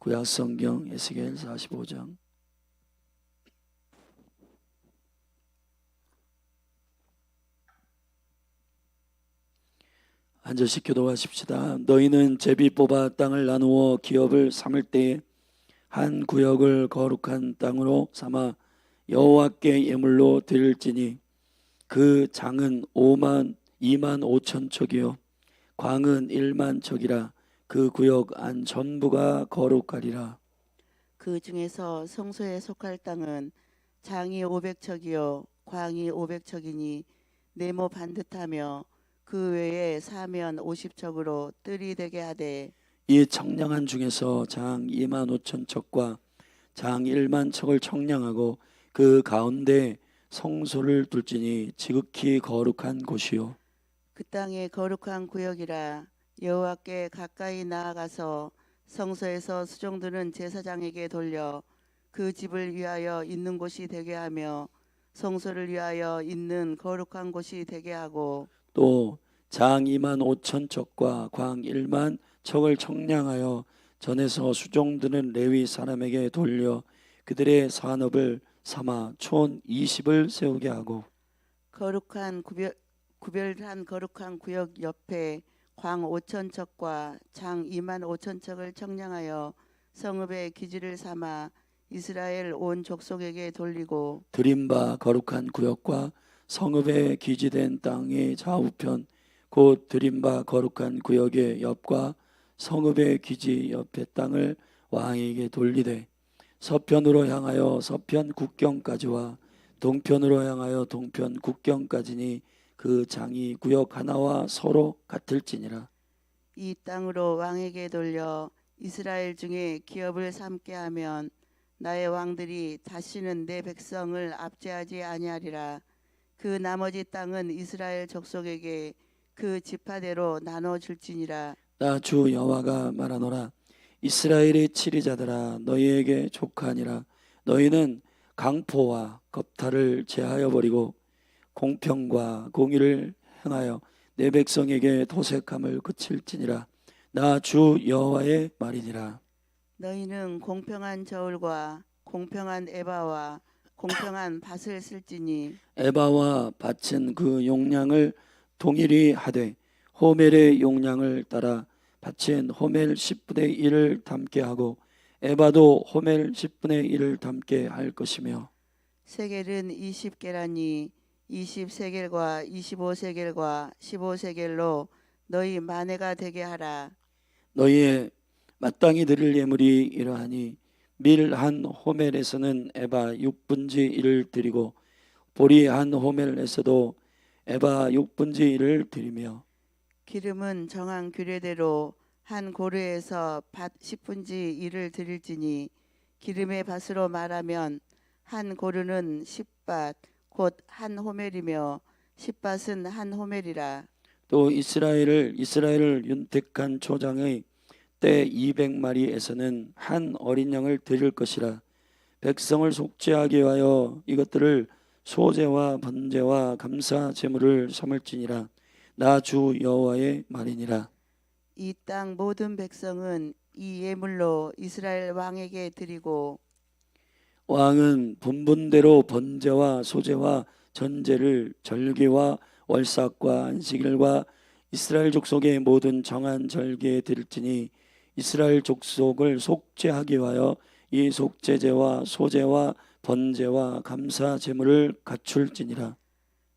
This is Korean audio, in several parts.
구약성경 에스겔 45장. 앉으시 기도하십시다. 너희는 제비 뽑아 땅을 나누어 기업을 삼을 때에 한 구역을 거룩한 땅으로 삼아 여호와께 예물로 드릴지니 그 장은 2만 5천 척이요 광은 1만 척이라. 그 구역 안 전부가 거룩하리라. 그 중에서 성소에 속할 땅은 장이 500척이요 광이 500척이니 네모 반듯하며 그 외에 사면 50척으로 뜰이 되게 하되, 이 청량한 중에서 장 2만 5천 척과 장 1만 척을 청량하고 그 가운데 성소를 둘지니 지극히 거룩한 곳이요 그 땅의 거룩한 구역이라. 여호와께 가까이 나아가서 성소에서 수종드는 제사장에게 돌려 그 집을 위하여 있는 곳이 되게 하며 성소를 위하여 있는 거룩한 곳이 되게 하고, 또 장 2만 5천 척과 광 1만 척을 청량하여 전에서 수종드는 레위 사람에게 돌려 그들의 산업을 삼아 촌 20을 세우게 하고, 거룩한 구별한 거룩한 구역 옆에 광 5천 척과 장 2만 5천 척을 청량하여 성읍의 기지를 삼아 이스라엘 온 족속에게 돌리고, 드림바 거룩한 구역과 성읍에 기지된 땅의 좌우편 곧 드림바 거룩한 구역의 옆과 성읍의 기지 옆의 땅을 왕에게 돌리되 서편으로 향하여 서편 국경까지와 동편으로 향하여 동편 국경까지니 그 장이 구역 하나와 서로 같을지니라. 이 땅으로 왕에게 돌려 이스라엘 중에 기업을 삼게 하면 나의 왕들이 다시는 내 백성을 압제하지 아니하리라. 그 나머지 땅은 이스라엘 족속에게 그 지파대로 나눠 줄지니라. 나 주 여호와가 말하노라. 이스라엘의 치리자들아, 너희에게 족하니라. 너희는 강포와 겁탈을 제하여 버리고 공평과 공의를 행하여 내 백성에게 도색함을 그칠지니라. 나 주 여호와의 말이니라. 너희는 공평한 저울과 공평한 에바와 공평한 밭을 쓸지니, 에바와 밭은 그 용량을 동일히 하되 호멜의 용량을 따라 밭은 호멜 10분의 1을 담게 하고 에바도 호멜 10분의 1을 담게 할 것이며, 세겔은 20계라니 20세겔과 25세겔과 15세겔로 너희 만회가 되게 하라. 너희의 마땅히 드릴 예물이 이러하니 밀 한 호멜에서는 에바 6분지 1을 드리고 보리 한 호멜에서도 에바 6분지 1을 드리며, 기름은 정한 규례대로 한 고르에서 밭 10분지 1을 드릴지니, 기름의 밭으로 말하면 한 고르는 10밭 곧 한 호멜이며 10밭은 한 호멜이라. 또 이스라엘을 윤택한 초장의 때 200마리에서는 한 어린 양을 드릴 것이라. 백성을 속죄하게 하여 이것들을 소제와 번제와 감사 제물을 삼을지니라. 나 주 여호와의 말이니라. 이 땅 모든 백성은 이 예물로 이스라엘 왕에게 드리고, 왕은 분분대로 번제와 소제와 전제를 절기와 월삭과 안식일과 이스라엘 족속의 모든 정한 절기에 드릴지니 이스라엘 족속을 속죄하기 위하여 이 속죄제와 소제와 번제와 감사 제물을 갖출지니라.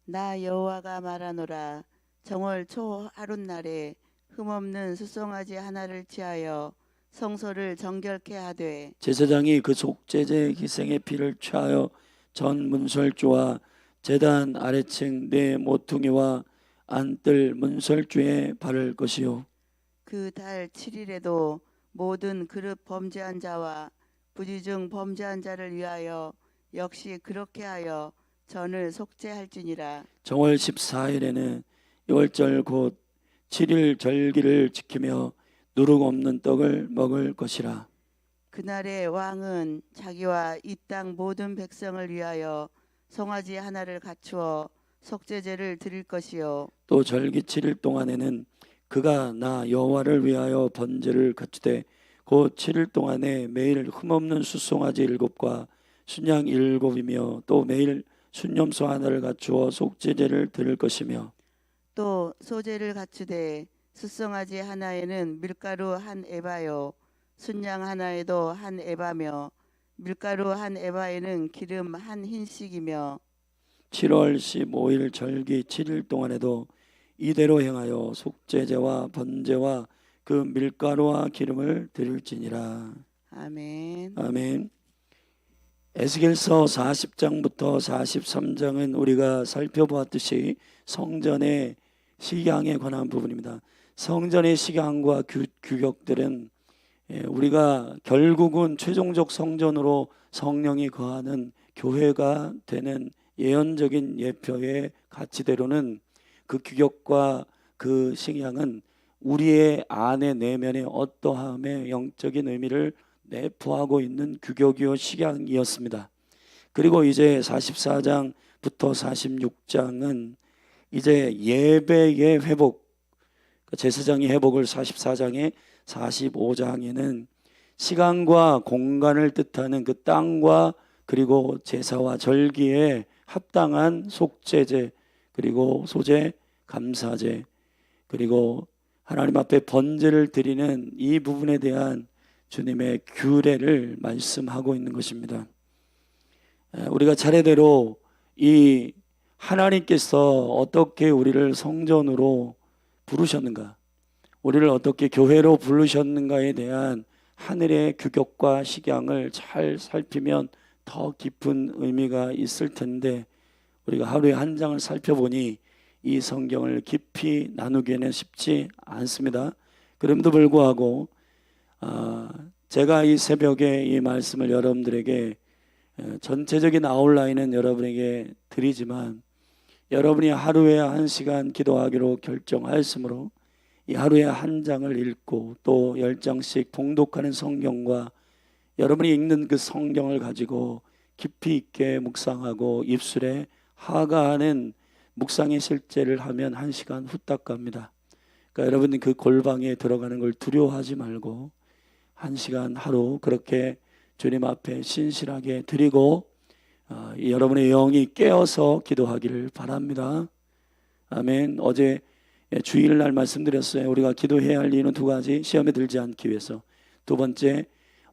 나 여호와가 말하노라. 정월 초 하룻날에 흠없는 수송아지 하나를 취하여 성소를 정결케 하되, 제사장이 그 속죄제 기생의 피를 취하여 전 문설주와 제단 아래층 네 모퉁이와 안뜰 문설주에 바를 것이요 그 달 7일에도 모든 그릇 범죄한 자와 부지중 범죄한 자를 위하여 역시 그렇게 하여 전을 속죄할지니라. 정월 14일에는 유월절 곧 7일 절기를 지키며 누룩 없는 떡을 먹을 것이라. 그날에 왕은 자기와 이 땅 모든 백성을 위하여 송아지 하나를 갖추어 속죄제를 드릴 것이요, 또 절기 7일 동안에는 그가 나 여호와를 위하여 번제를 갖추되 곧 7일 동안에 매일 흠없는 숫송아지 7과 순양 7이며 또 매일 순념소 하나를 갖추어 속죄제를 드릴 것이며 또 소제를 갖추되 숫송아지 하나에는 밀가루 한 에바요 순양 하나에도 한 에바며 밀가루 한 에바에는 기름 한 흰씩이며 7월 15일 절기 7일 동안에도 이대로 행하여 속죄제와 번제와 그 밀가루와 기름을 드릴지니라. 아멘. 아멘. 에스겔서 40장부터 43장은 우리가 살펴보았듯이 성전의 식양에 관한 부분입니다. 성전의 식양과 규격들은 우리가 결국은 최종적 성전으로 성령이 거하는 교회가 되는 예언적인 예표의 가치대로는 그 규격과 그 식양은 우리의 안의 내면의 어떠함의 영적인 의미를 내포하고 있는 규격이요 식양이었습니다. 그리고 이제 44장부터 46장은 이제 예배의 회복, 제사장의 회복을 44장에 45장에는 시간과 공간을 뜻하는 그 땅과 그리고 제사와 절기에 합당한 속죄제 그리고 소제, 감사제 그리고 하나님 앞에 번제를 드리는 이 부분에 대한 주님의 규례를 말씀하고 있는 것입니다. 우리가 차례대로 이 하나님께서 어떻게 우리를 성전으로 부르셨는가, 우리를 어떻게 교회로 부르셨는가에 대한 하늘의 규격과 식양을 잘 살피면 더 깊은 의미가 있을 텐데 우리가 하루에 한 장을 살펴보니 이 성경을 깊이 나누기에는 쉽지 않습니다. 그럼에도 불구하고 제가 이 새벽에 이 말씀을 여러분들에게 전체적인 아웃라인은 여러분에게 드리지만 여러분이 하루에 1시간 기도하기로 결정하였으므로 이 하루에 한 장을 읽고 또 10장씩 봉독하는 성경과 여러분이 읽는 그 성경을 가지고 깊이 있게 묵상하고 입술에 하가하는 묵상의 실제를 하면 1시간 후딱 갑니다. 그러니까 여러분이 그 골방에 들어가는 걸 두려워하지 말고 1시간 하루 그렇게 주님 앞에 신실하게 드리고 여러분의 영이 깨어서 기도하기를 바랍니다. 아멘. 어제 주일날 말씀드렸어요. 우리가 기도해야 할 이유는 2가지. 시험에 들지 않기 위해서. 2번째,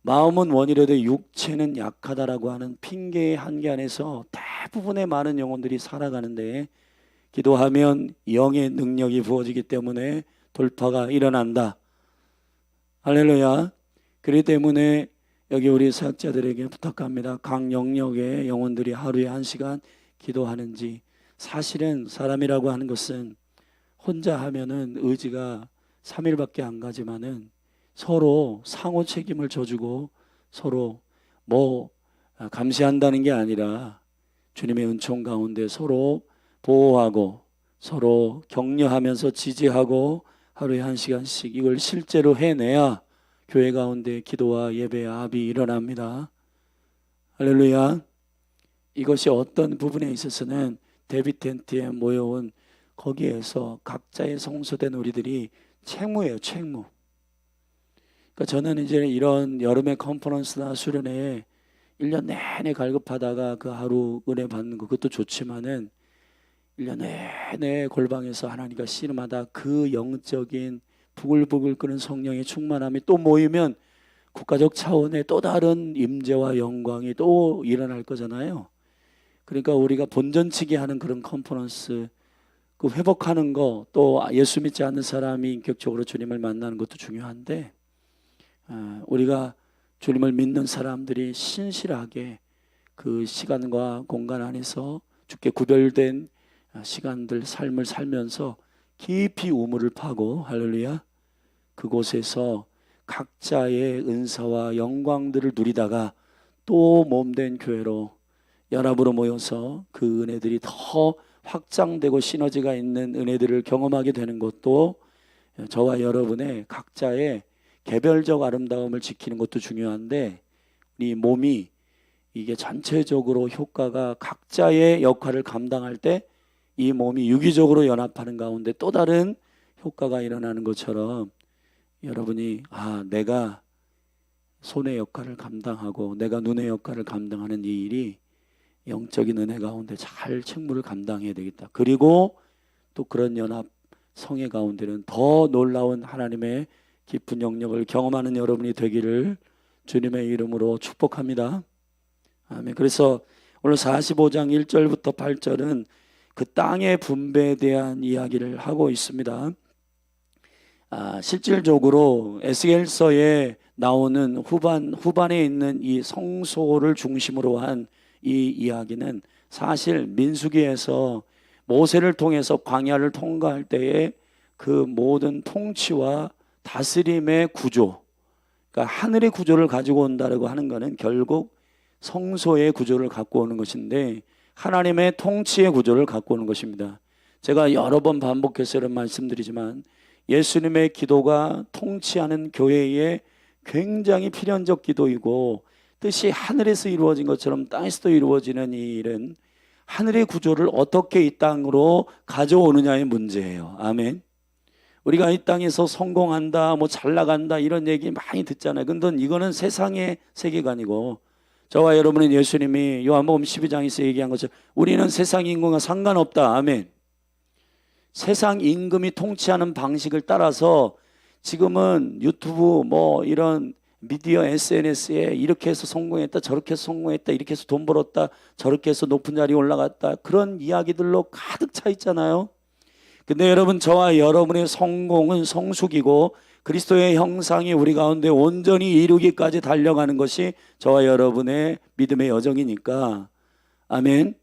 마음은 원이라도 육체는 약하다라고 하는 핑계의 한계 안에서 대부분의 많은 영혼들이 살아가는데 기도하면 영의 능력이 부어지기 때문에 돌파가 일어난다. 할렐루야. 그렇기 때문에 여기 우리 사역자들에게 부탁합니다. 각 영역의 영혼들이 하루에 1시간 기도하는지. 사실은 사람이라고 하는 것은 혼자 하면은 의지가 3일밖에 안 가지만은 서로 상호 책임을 져주고 서로 감시한다는 게 아니라 주님의 은총 가운데 서로 보호하고 서로 격려하면서 지지하고 하루에 1시간씩 이걸 실제로 해내야 교회 가운데 기도와 예배 합이 일어납니다. 할렐루야. 이것이 어떤 부분에 있어서는 데뷔 텐트에 모여온 거기에서 각자의 성소된 우리들이 책무예요. 책무. 그러니까 저는 이제 이런 여름의 컨퍼런스나 수련회에 1년 내내 갈급하다가 그 하루 은혜 받는 거 그것도 좋지만은 1년 내내 골방에서 하나님과 씨름하다 그 영적인 부글부글 끓는 성령의 충만함이 또 모이면 국가적 차원의 또 다른 임재와 영광이 또 일어날 거잖아요. 그러니까 우리가 본전치기 하는 그런 컨퍼런스 그 회복하는 거 또 예수 믿지 않는 사람이 인격적으로 주님을 만나는 것도 중요한데 우리가 주님을 믿는 사람들이 신실하게 그 시간과 공간 안에서 주께 구별된 시간들 삶을 살면서 깊이 우물을 파고 할렐루야 그곳에서 각자의 은사와 영광들을 누리다가 또 몸된 교회로 연합으로 모여서 그 은혜들이 더 확장되고 시너지가 있는 은혜들을 경험하게 되는 것도 저와 여러분의 각자의 개별적 아름다움을 지키는 것도 중요한데 이 몸이 이게 전체적으로 효과가 각자의 역할을 감당할 때 이 몸이 유기적으로 연합하는 가운데 또 다른 효과가 일어나는 것처럼 여러분이 내가 손의 역할을 감당하고 내가 눈의 역할을 감당하는 이 일이 영적인 은혜 가운데 잘 책무를 감당해야 되겠다. 그리고 또 그런 연합 성회 가운데는 더 놀라운 하나님의 깊은 영역을 경험하는 여러분이 되기를 주님의 이름으로 축복합니다. 아멘. 그래서 오늘 45장 1절부터 8절은 그 땅의 분배에 대한 이야기를 하고 있습니다. 실질적으로 에스겔서에 나오는 후반에 있는 이 성소를 중심으로 한 이 이야기는 사실 민수기에서 모세를 통해서 광야를 통과할 때에 그 모든 통치와 다스림의 구조, 그러니까 하늘의 구조를 가지고 온다라고 하는 것은 결국 성소의 구조를 갖고 오는 것인데 하나님의 통치의 구조를 갖고 오는 것입니다. 제가 여러 번 반복해서 이런 말씀드리지만 예수님의 기도가 통치하는 교회의 굉장히 필연적 기도이고 뜻이 하늘에서 이루어진 것처럼 땅에서도 이루어지는 이 일은 하늘의 구조를 어떻게 이 땅으로 가져오느냐의 문제예요. 아멘. 우리가 이 땅에서 성공한다, 뭐 잘 나간다 이런 얘기 많이 듣잖아요. 근데 이거는 세상의 세계관이고 저와 여러분은 예수님이 요한복음 12장에서 얘기한 것처럼 우리는 세상 임금과 상관없다. 아멘. 세상 임금이 통치하는 방식을 따라서 지금은 유튜브 뭐 이런 미디어 SNS에 이렇게 해서 성공했다, 저렇게 해서 성공했다, 이렇게 해서 돈 벌었다, 저렇게 해서 높은 자리에 올라갔다, 그런 이야기들로 가득 차 있잖아요. 근데 여러분, 저와 여러분의 성공은 성숙이고 그리스도의 형상이 우리 가운데 온전히 이루기까지 달려가는 것이 저와 여러분의 믿음의 여정이니까 아멘.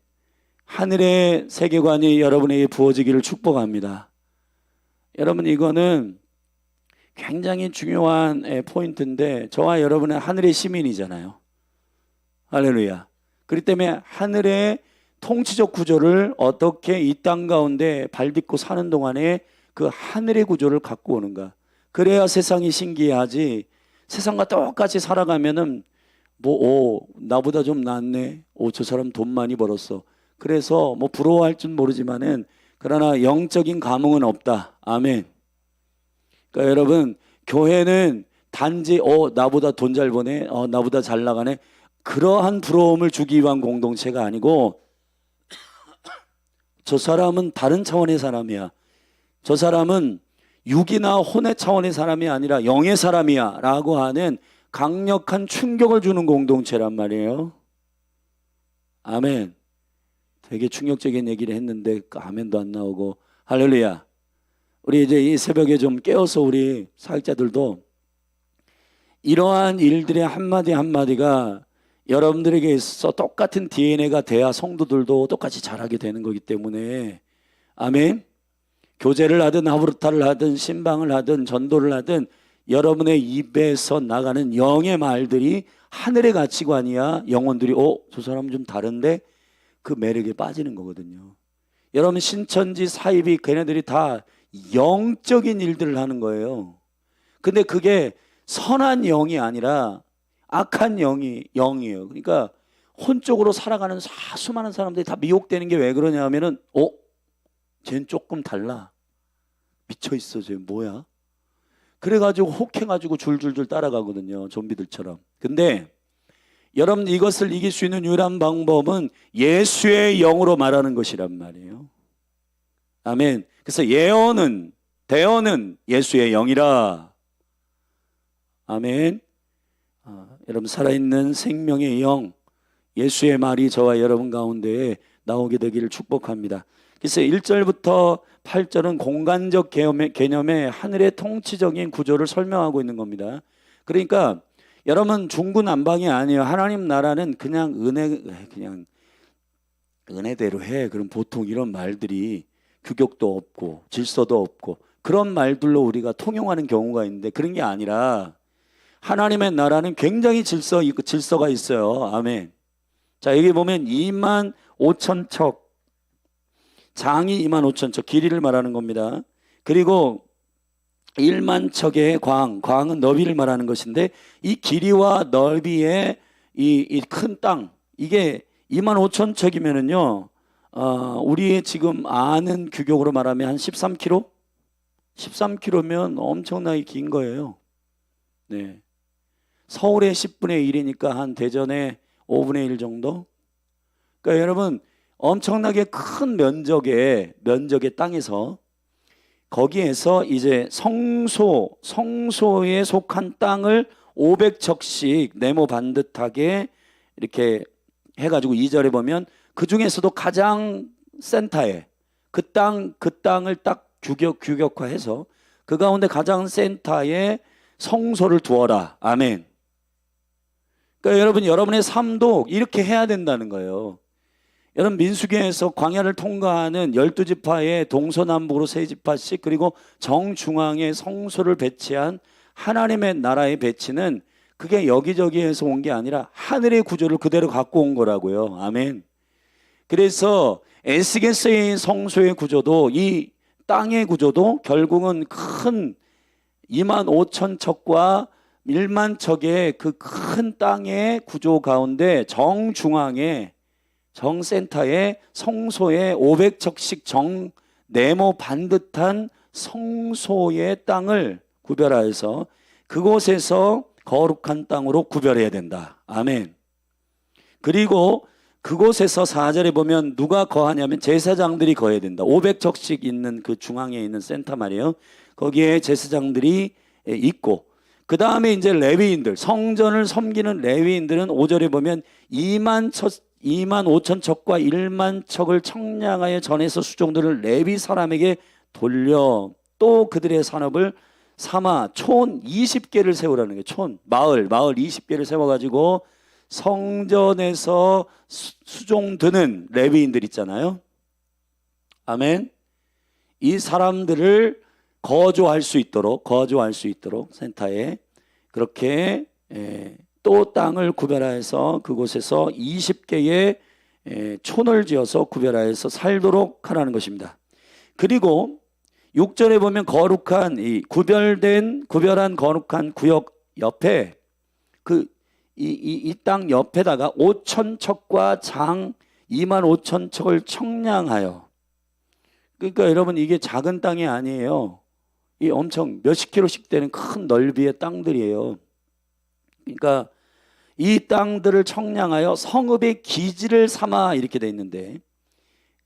하늘의 세계관이 여러분에게 부어지기를 축복합니다. 여러분, 이거는 굉장히 중요한 포인트인데 저와 여러분은 하늘의 시민이잖아요. 할렐루야. 그렇기 때문에 하늘의 통치적 구조를 어떻게 이 땅 가운데 발딛고 사는 동안에 그 하늘의 구조를 갖고 오는가. 그래야 세상이 신기해하지. 세상과 똑같이 살아가면은 나보다 좀 낫네. 저 사람 돈 많이 벌었어. 그래서 부러워할 줄 모르지만은 그러나 영적인 감흥은 없다. 아멘. 그러니까 여러분, 교회는 단지 나보다 돈 잘 버네, 나보다 잘 나가네, 그러한 부러움을 주기 위한 공동체가 아니고 저 사람은 다른 차원의 사람이야, 저 사람은 육이나 혼의 차원의 사람이 아니라 영의 사람이야 라고 하는 강력한 충격을 주는 공동체란 말이에요. 아멘. 되게 충격적인 얘기를 했는데 아멘도 안 나오고. 할렐루야. 우리 이제 이 새벽에 좀 깨어서 우리 사역자들도 이러한 일들의 한마디 한마디가 여러분들에게 있어 똑같은 DNA가 돼야 성도들도 똑같이 자라게 되는 거기 때문에 아멘. 교제를 하든 하브르타를 하든 신방을 하든 전도를 하든 여러분의 입에서 나가는 영의 말들이 하늘의 가치관이야. 영혼들이 저 사람은 좀 다른데 그 매력에 빠지는 거거든요. 여러분, 신천지 사입이 걔네들이 다 영적인 일들을 하는 거예요. 근데 그게 선한 영이 아니라 악한 영이에요. 그러니까 혼적으로 살아가는 수많은 사람들이 다 미혹되는 게 왜 그러냐 하면은 쟤는 조금 달라, 미쳐있어, 쟤 뭐야, 그래가지고 혹해가지고 줄줄줄 따라가거든요, 좀비들처럼. 근데 여러분, 이것을 이길 수 있는 유일한 방법은 예수의 영으로 말하는 것이란 말이에요. 아멘. 그래서 대언은 예수의 영이라. 아멘. 여러분, 살아있는 생명의 영, 예수의 말이 저와 여러분 가운데에 나오게 되기를 축복합니다. 그래서 1절부터 8절은 공간적 개념의 하늘의 통치적인 구조를 설명하고 있는 겁니다. 그러니까 여러분, 중구난방이 아니에요. 하나님 나라는 그냥 은혜대로 해. 그럼 보통 이런 말들이 규격도 없고 질서도 없고 그런 말들로 우리가 통용하는 경우가 있는데 그런 게 아니라 하나님의 나라는 굉장히 질서가 있어요. 아멘. 자, 여기 보면 2만 5천 척, 장이 2만 5천 척, 길이를 말하는 겁니다. 그리고 1만 척의 광은 너비를 말하는 것인데 이 길이와 넓이의 이 큰 땅, 이게 2만 5천 척이면은요, 우리의 지금 아는 규격으로 말하면 한 13km? 13km면 엄청나게 긴 거예요. 네. 서울의 10분의 1이니까 한 대전의 5분의 1 정도. 그러니까 여러분 엄청나게 큰 면적의 땅에서 거기에서 이제 성소에 속한 땅을 500척씩 네모 반듯하게 이렇게 해가지고 2절에 보면 그 중에서도 가장 센터에 그 땅을 딱 규격화해서 그 가운데 가장 센터에 성소를 두어라. 아멘. 그러니까 여러분 여러분의 삶도 이렇게 해야 된다는 거예요. 여러분 민수기에서 광야를 통과하는 12지파의 동서남북으로 3지파씩 그리고 정중앙에 성소를 배치한 하나님의 나라의 배치는 그게 여기저기에서 온 게 아니라 하늘의 구조를 그대로 갖고 온 거라고요. 아멘. 그래서 에스겔서의 성소의 구조도 이 땅의 구조도 결국은 큰 2만 5천 척과 1만 척의 그 큰 땅의 구조 가운데 정중앙에 정센터에 성소에 500척씩 네모 반듯한 성소의 땅을 구별하여서 그곳에서 거룩한 땅으로 구별해야 된다. 아멘. 그리고 그곳에서 4절에 보면 누가 거하냐면 제사장들이 거해야 된다. 500척씩 있는 그 중앙에 있는 센터 말이에요. 거기에 제사장들이 있고 그 다음에 이제 레위인들, 성전을 섬기는 레위인들은 5절에 보면 2만 5천 척과 1만 척을 청량하여 전에서 수종들을 레위 사람에게 돌려 또 그들의 산업을 삼아 촌 20개를 세우라는 거예요. 촌, 마을 20개를 세워가지고 성전에서 수종드는 레위인들 있잖아요. 아멘. 이 사람들을 거주할 수 있도록 센터에 그렇게 또 땅을 구별하여서 그곳에서 20개의 촌을 지어서 구별하여서 살도록 하라는 것입니다. 그리고 6절에 보면 거룩한 이 구별한 거룩한 구역 옆에 이 땅 옆에다가 5천 척과 장 2만 5천 척을 청량하여. 그러니까 여러분 이게 작은 땅이 아니에요. 이 엄청 몇십 킬로씩 되는 큰 넓이의 땅들이에요. 그러니까 이 땅들을 청량하여 성읍의 기지를 삼아 이렇게 돼 있는데,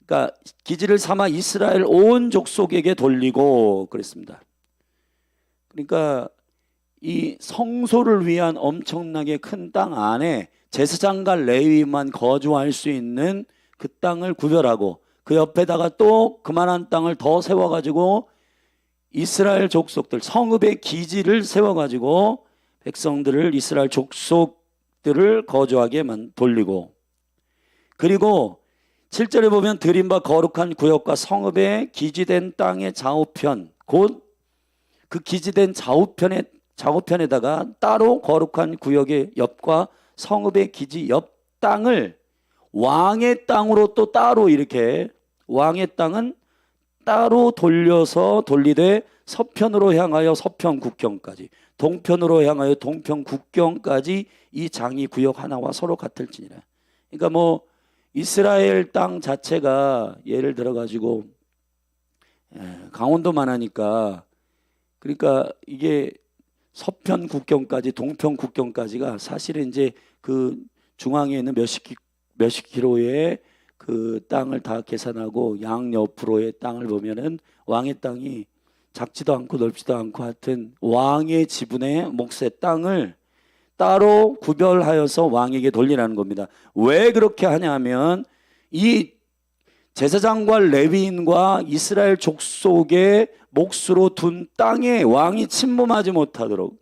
그러니까 기지를 삼아 이스라엘 온 족속에게 돌리고 그랬습니다. 그러니까 이 성소를 위한 엄청나게 큰 땅 안에 제사장과 레위만 거주할 수 있는 그 땅을 구별하고 그 옆에다가 또 그만한 땅을 더 세워가지고 이스라엘 족속들 성읍의 기지를 세워가지고 백성들을 이스라엘 족속들을 거주하게 돌리고, 그리고 7절에 보면 드린 바 거룩한 구역과 성읍의 기지된 땅의 좌우편 곧 그 기지된 좌우편에다가 따로 거룩한 구역의 옆과 성읍의 기지 옆 땅을 왕의 땅으로 또 따로 이렇게 왕의 땅은 따로 돌리되 서편으로 향하여 서편 국경까지 동편으로 향하여 동편 국경까지 이 장이 구역 하나와 서로 같을지니라. 그러니까 뭐 이스라엘 땅 자체가 예를 들어 가지고 강원도만 하니까 그러니까 이게 서편 국경까지 동편 국경까지가 사실은 이제 그 중앙에 있는 몇십 킬로의 그 땅을 다 계산하고 양옆으로의 땅을 보면은 왕의 땅이 작지도 않고 넓지도 않고 하여튼 왕의 지분의 몫의 땅을 따로 구별하여서 왕에게 돌리라는 겁니다. 왜 그렇게 하냐면 이 제사장과 레위인과 이스라엘 족속의 몫으로 둔 땅에 왕이 침범하지 못하도록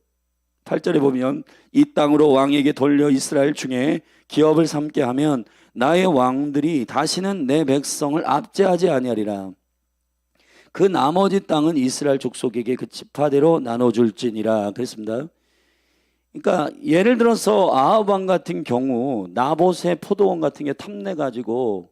8절에 보면 이 땅으로 왕에게 돌려 이스라엘 중에 기업을 삼게 하면 나의 왕들이 다시는 내 백성을 압제하지 아니하리라. 그 나머지 땅은 이스라엘 족속에게 그 지파대로 나눠줄지니라 그랬습니다. 그러니까 예를 들어서 아합 왕 같은 경우 나봇의 포도원 같은 게 탐내가지고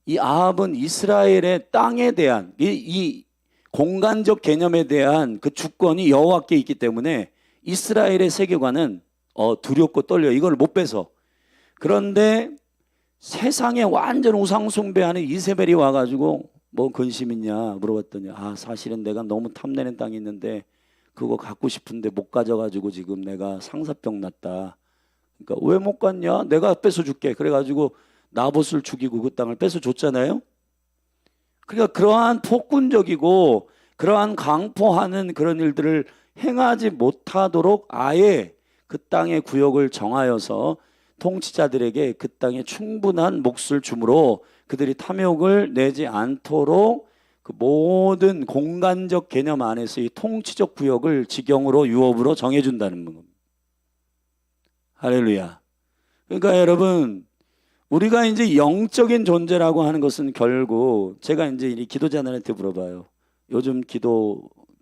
이 아합은 이스라엘의 땅에 대한 이 공간적 개념에 대한 그 주권이 여호와께 있기 때문에 이스라엘의 세계관은 두렵고 떨려 이걸 못 빼서. 그런데 세상에 완전 우상 숭배하는 이세벨이 와가지고 뭐 근심 있냐 물어봤더니 사실은 내가 너무 탐내는 땅이 있는데 그거 갖고 싶은데 못 가져가지고 지금 내가 상사병 났다. 그러니까 왜 못 갔냐? 내가 뺏어줄게. 그래가지고 나봇을 죽이고 그 땅을 뺏어줬잖아요. 그러니까 그러한 폭군적이고 그러한 강포하는 그런 일들을 행하지 못하도록 아예 그 땅의 구역을 정하여서 통치자들에게 그 땅에 충분한 몫을 주므로 그들이 탐욕을 내지 않도록 그 모든 공간적 개념 안에서 이 통치적 구역을 지경으로 유업으로 정해준다는 겁니다. 할렐루야. 그러니까 여러분, 우리가 이제 영적인 존재라고 하는 것은 결국 제가 이제 이 기도자들한테 물어봐요. 요즘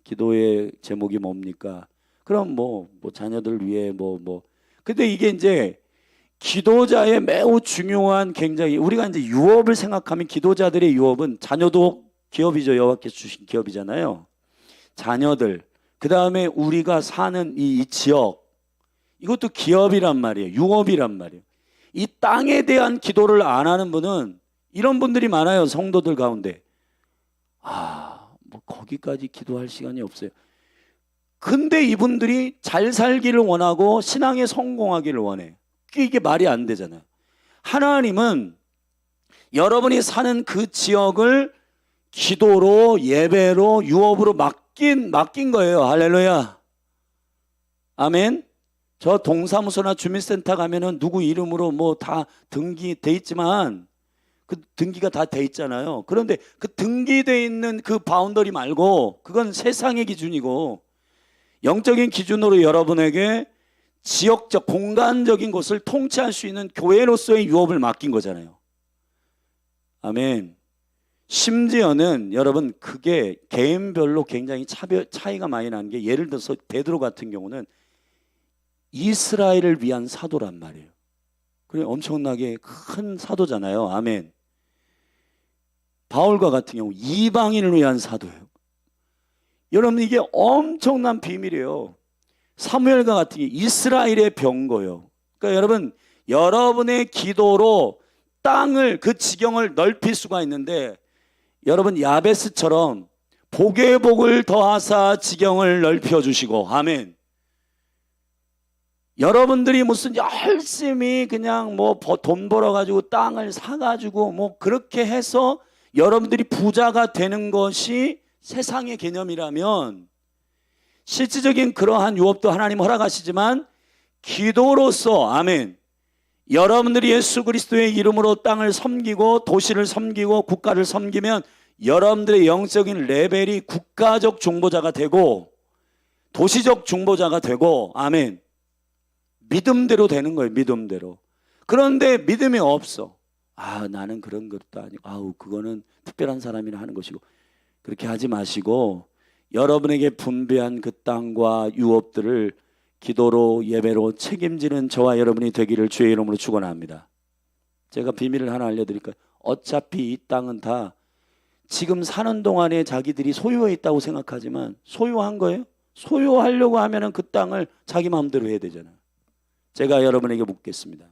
기도의 제목이 뭡니까? 그럼 뭐 자녀들 위해 근데 이게 이제 기도자의 매우 중요한 굉장히 우리가 이제 유업을 생각하면 기도자들의 유업은 자녀도 기업이죠. 여호와께서 주신 기업이잖아요. 자녀들, 그 다음에 우리가 사는 이 지역, 이것도 기업이란 말이에요. 유업이란 말이에요. 이 땅에 대한 기도를 안 하는 분은 이런 분들이 많아요. 성도들 가운데. 뭐 거기까지 기도할 시간이 없어요. 근데 이분들이 잘 살기를 원하고 신앙에 성공하기를 원해. 이게 말이 안 되잖아요. 하나님은 여러분이 사는 그 지역을 기도로, 예배로, 유업으로 맡긴 거예요. 할렐루야. 아멘. 저 동사무소나 주민센터 가면은 누구 이름으로 뭐 다 등기돼 있지만 그 등기가 다 돼 있잖아요. 그런데 그 등기돼 있는 그 바운더리 말고 그건 세상의 기준이고 영적인 기준으로 여러분에게 지역적 공간적인 것을 통치할 수 있는 교회로서의 유업을 맡긴 거잖아요. 아멘. 심지어는 여러분 그게 개인별로 굉장히 차이가 많이 나는 게 예를 들어서 베드로 같은 경우는 이스라엘을 위한 사도란 말이에요. 그래 엄청나게 큰 사도잖아요. 아멘. 바울과 같은 경우 이방인을 위한 사도예요. 여러분 이게 엄청난 비밀이에요. 사무엘과 같은 경우 이스라엘의 병거예요. 그러니까 여러분 여러분의 기도로 땅을 그 지경을 넓힐 수가 있는데 여러분 야베스처럼 복의 복을 더하사 지경을 넓혀 주시고 아멘. 여러분들이 무슨 열심히 그냥 뭐 돈 벌어가지고 땅을 사가지고 뭐 그렇게 해서 여러분들이 부자가 되는 것이 세상의 개념이라면 실질적인 그러한 유업도 하나님 허락하시지만 기도로서 아멘. 여러분들이 예수 그리스도의 이름으로 땅을 섬기고 도시를 섬기고 국가를 섬기면 여러분들의 영적인 레벨이 국가적 중보자가 되고 도시적 중보자가 되고 아멘. 믿음대로 되는 거예요. 믿음대로. 그런데 믿음이 없어. 나는 그런 것도 아니고 그거는 특별한 사람이나 하는 것이고 그렇게 하지 마시고 여러분에게 분배한 그 땅과 유업들을 기도로 예배로 책임지는 저와 여러분이 되기를 주의 이름으로 축원합니다. 제가 비밀을 하나 알려드릴까요? 어차피 이 땅은 다 지금 사는 동안에 자기들이 소유해 있다고 생각하지만 소유한 거예요? 소유하려고 하면은 그 땅을 자기 마음대로 해야 되잖아요. 제가 여러분에게 묻겠습니다.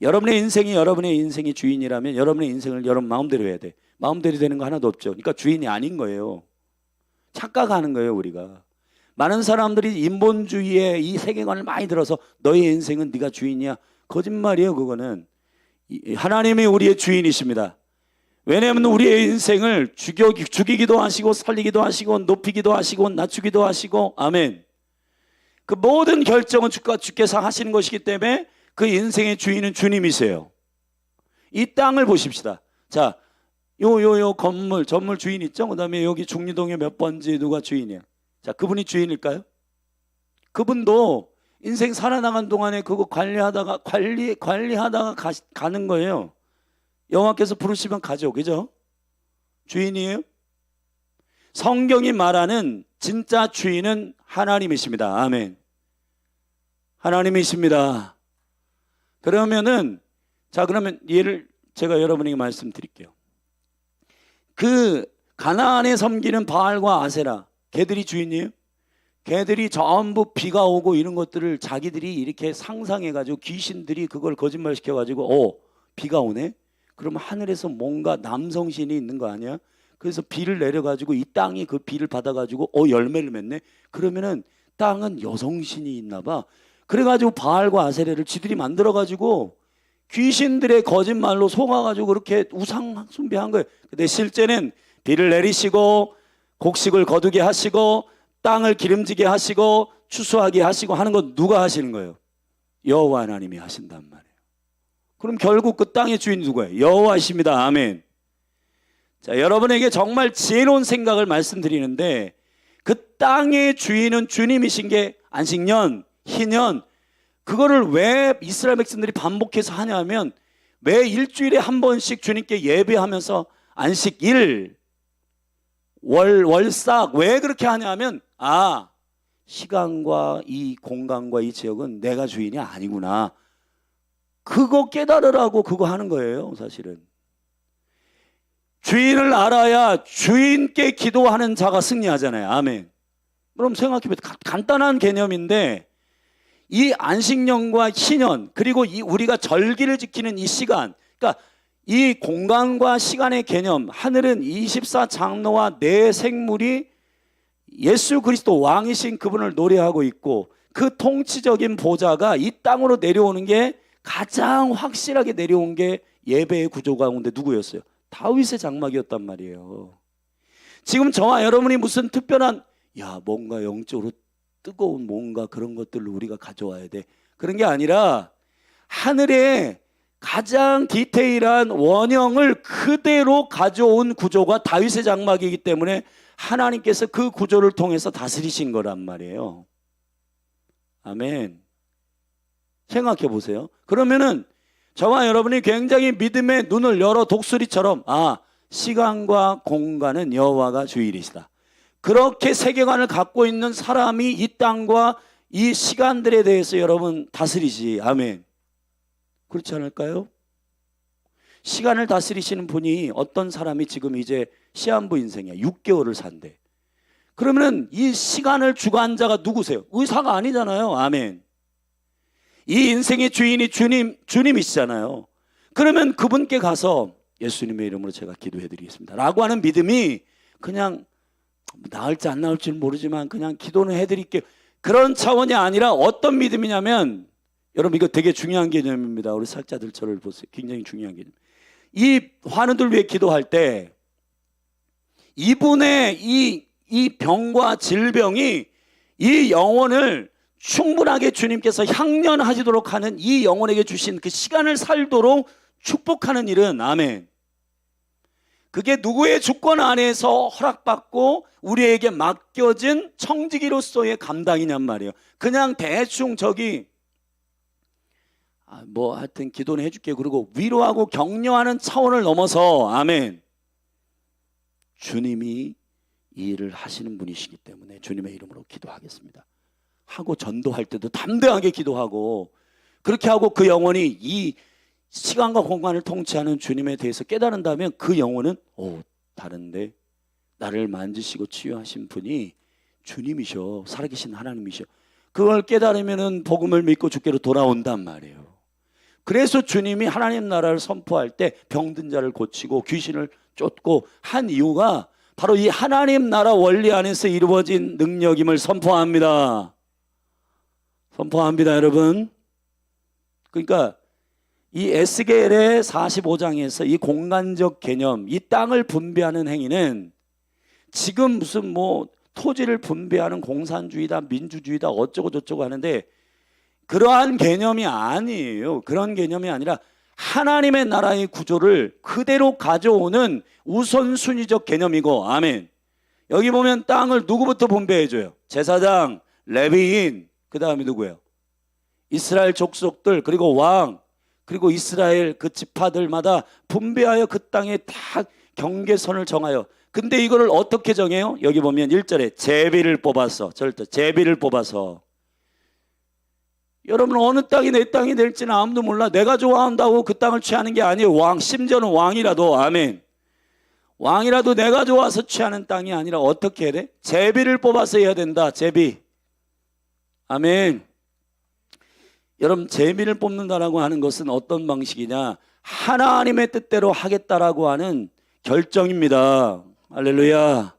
여러분의 인생이 주인이라면 여러분의 인생을 여러분 마음대로 해야 돼. 마음대로 되는 거 하나도 없죠. 그러니까 주인이 아닌 거예요. 착각하는 거예요, 우리가. 많은 사람들이 인본주의의 이 세계관을 많이 들어서 너의 인생은 네가 주인이야. 거짓말이에요, 그거는. 하나님이 우리의 주인이십니다. 왜냐하면 우리의 인생을 죽이기도 하시고 살리기도 하시고 높이기도 하시고 낮추기도 하시고 아멘. 그 모든 결정은 주께서 하시는 것이기 때문에 그 인생의 주인은 주님이세요. 이 땅을 보십시다. 자, 요 건물 주인 있죠? 그 다음에 여기 중리동에 몇 번지 누가 주인이야? 자, 그분이 주인일까요? 그분도 인생 살아나간 동안에 그거 관리하다가 가는 거예요. 여호와께서 부르시면 가죠. 그죠? 주인이에요? 성경이 말하는 진짜 주인은 하나님이십니다. 아멘. 하나님이십니다. 그러면 예를 제가 여러분에게 말씀드릴게요. 그 가나안에 섬기는 바알과 아세라, 걔들이 주인이에요? 걔들이 전부 비가 오고 이런 것들을 자기들이 이렇게 상상해가지고 귀신들이 그걸 거짓말시켜가지고 비가 오네? 그러면 하늘에서 뭔가 남성신이 있는 거 아니야? 그래서 비를 내려가지고 이 땅이 그 비를 받아가지고 열매를 맺네. 그러면은 땅은 여성신이 있나 봐. 그래가지고 바알과 아세레를 지들이 만들어가지고 귀신들의 거짓말로 속아가지고 그렇게 우상 숭배한 거예요. 근데 실제는 비를 내리시고 곡식을 거두게 하시고 땅을 기름지게 하시고 추수하게 하시고 하는 건 누가 하시는 거예요? 여호와 하나님이 하신단 말이에요. 그럼 결국 그 땅의 주인이 누구예요? 여호와이십니다. 아멘. 자, 여러분에게 정말 지혜로운 생각을 말씀드리는데, 그 땅의 주인은 주님이신 게 안식년, 희년, 그거를 왜 이스라엘 백성들이 반복해서 하냐면, 왜 일주일에 한 번씩 주님께 예배하면서 안식일, 월삭 왜 그렇게 하냐면, 시간과 이 공간과 이 지역은 내가 주인이 아니구나, 그거 깨달으라고 그거 하는 거예요. 사실은 주인을 알아야 주인께 기도하는 자가 승리하잖아요. 아멘. 그럼 생각해보세요. 간단한 개념인데, 이 안식년과 희년, 그리고 이 우리가 절기를 지키는 이 시간, 그러니까 이 공간과 시간의 개념, 하늘은 24장로와 네 생물이 예수 그리스도 왕이신 그분을 노래하고 있고, 그 통치적인 보좌가 이 땅으로 내려오는 게 가장 확실하게 내려온 게 예배의 구조 가운데 누구였어요? 다윗의 장막이었단 말이에요. 지금 저와 여러분이 무슨 특별한 뭔가 영적으로 뜨거운 뭔가 그런 것들을 우리가 가져와야 돼, 그런 게 아니라 하늘의 가장 디테일한 원형을 그대로 가져온 구조가 다윗의 장막이기 때문에 하나님께서 그 구조를 통해서 다스리신 거란 말이에요. 아멘. 생각해 보세요. 그러면은 저와 여러분이 굉장히 믿음의 눈을 열어 독수리처럼 시간과 공간은 여호와가 주인이시다, 그렇게 세계관을 갖고 있는 사람이 이 땅과 이 시간들에 대해서 여러분 다스리지. 아멘. 그렇지 않을까요? 시간을 다스리시는 분이 어떤 사람이 지금 이제 시한부 인생이야, 6개월을 산대. 그러면은 이 시간을 주관한 자가 누구세요? 의사가 아니잖아요. 아멘. 이 인생의 주인이 주님이시잖아요. 그러면 그분께 가서 예수님의 이름으로 제가 기도해 드리겠습니다 라고 하는 믿음이, 그냥 나을지 안 나을지는 모르지만 그냥 기도는 해드릴게요, 그런 차원이 아니라 어떤 믿음이냐면, 여러분 이거 되게 중요한 개념입니다. 우리 살자들 저를 보세요. 굉장히 중요한 개념. 이 환우들 위해 기도할 때 이분의 이 병과 질병이 이 영혼을 충분하게 주님께서 향련하시도록 하는, 이 영혼에게 주신 그 시간을 살도록 축복하는 일은, 아멘, 그게 누구의 주권 안에서 허락받고 우리에게 맡겨진 청지기로서의 감당이냔 말이에요. 그냥 대충 하여튼 기도는 해줄게 그리고 위로하고 격려하는 차원을 넘어서, 아멘, 주님이 이 일을 하시는 분이시기 때문에 주님의 이름으로 기도하겠습니다 하고 전도할 때도 담대하게 기도하고, 그렇게 하고 그 영혼이 이 시간과 공간을 통치하는 주님에 대해서 깨달은다면, 그 영혼은 다른데 나를 만지시고 치유하신 분이 주님이셔, 살아계신 하나님이셔, 그걸 깨달으면은 복음을 믿고 주께로 돌아온단 말이에요. 그래서 주님이 하나님 나라를 선포할 때 병든 자를 고치고 귀신을 쫓고 한 이유가 바로 이 하나님 나라 원리 안에서 이루어진 능력임을 선포합니다. 선포합니다, 여러분. 그러니까 이 에스겔의 45장에서 이 공간적 개념, 이 땅을 분배하는 행위는 지금 무슨 토지를 분배하는 공산주의다, 민주주의다, 어쩌고 저쩌고 하는데, 그러한 개념이 아니에요. 그런 개념이 아니라 하나님의 나라의 구조를 그대로 가져오는 우선순위적 개념이고, 아멘. 여기 보면 땅을 누구부터 분배해줘요? 제사장, 레위인, 그 다음에 누구예요? 이스라엘 족속들, 그리고 왕, 그리고 이스라엘 그 지파들마다 분배하여 그 땅에 다 경계선을 정하여. 근데 이거를 어떻게 정해요? 여기 보면 1절에 제비를 뽑아서, 제비를 뽑아서. 여러분, 어느 땅이 내 땅이 될지는 아무도 몰라. 내가 좋아한다고 그 땅을 취하는 게 아니에요. 심지어는 왕이라도, 아멘, 왕이라도 내가 좋아서 취하는 땅이 아니라 어떻게 해야 돼? 제비를 뽑아서 해야 된다. 제비. 아멘. 여러분, 제비를 뽑는다라고 하는 것은 어떤 방식이냐? 하나님의 뜻대로 하겠다라고 하는 결정입니다. 할렐루야.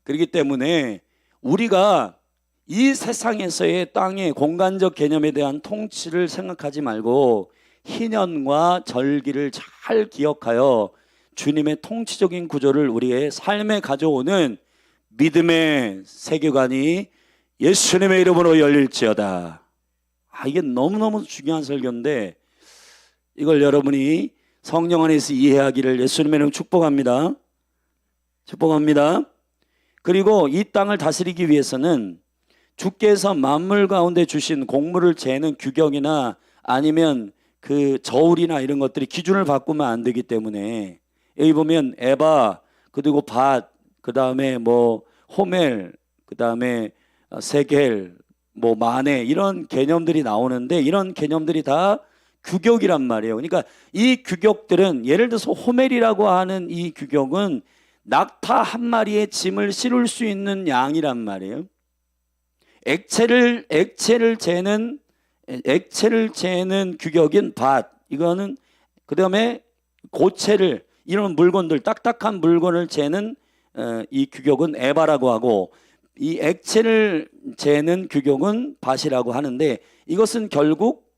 그렇기 때문에 우리가 이 세상에서의 땅의 공간적 개념에 대한 통치를 생각하지 말고 희년과 절기를 잘 기억하여 주님의 통치적인 구조를 우리의 삶에 가져오는 믿음의 세계관이 예수님의 이름으로 열릴지어다. 이게 너무너무 중요한 설교인데 이걸 여러분이 성령 안에서 이해하기를 예수님의 이름으로 축복합니다. 축복합니다. 그리고 이 땅을 다스리기 위해서는 주께서 만물 가운데 주신 곡물을 재는 규격이나 아니면 그 저울이나 이런 것들이 기준을 바꾸면 안 되기 때문에 여기 보면 에바, 그리고 밭, 그 다음에 뭐 호멜, 그 다음에 세겔, 뭐 마네 이런 개념들이 나오는데 이런 개념들이 다 규격이란 말이에요. 그러니까 이 규격들은 예를 들어서 호멜이라고 하는 이 규격은 낙타 한 마리의 짐을 실을 수 있는 양이란 말이에요. 액체를 재는 규격인 밭, 이거는 그 다음에 고체를 이런 물건들 딱딱한 물건을 재는 이 규격은 에바라고 하고 이 액체를 재는 규격은 밭이라고 하는데 이것은 결국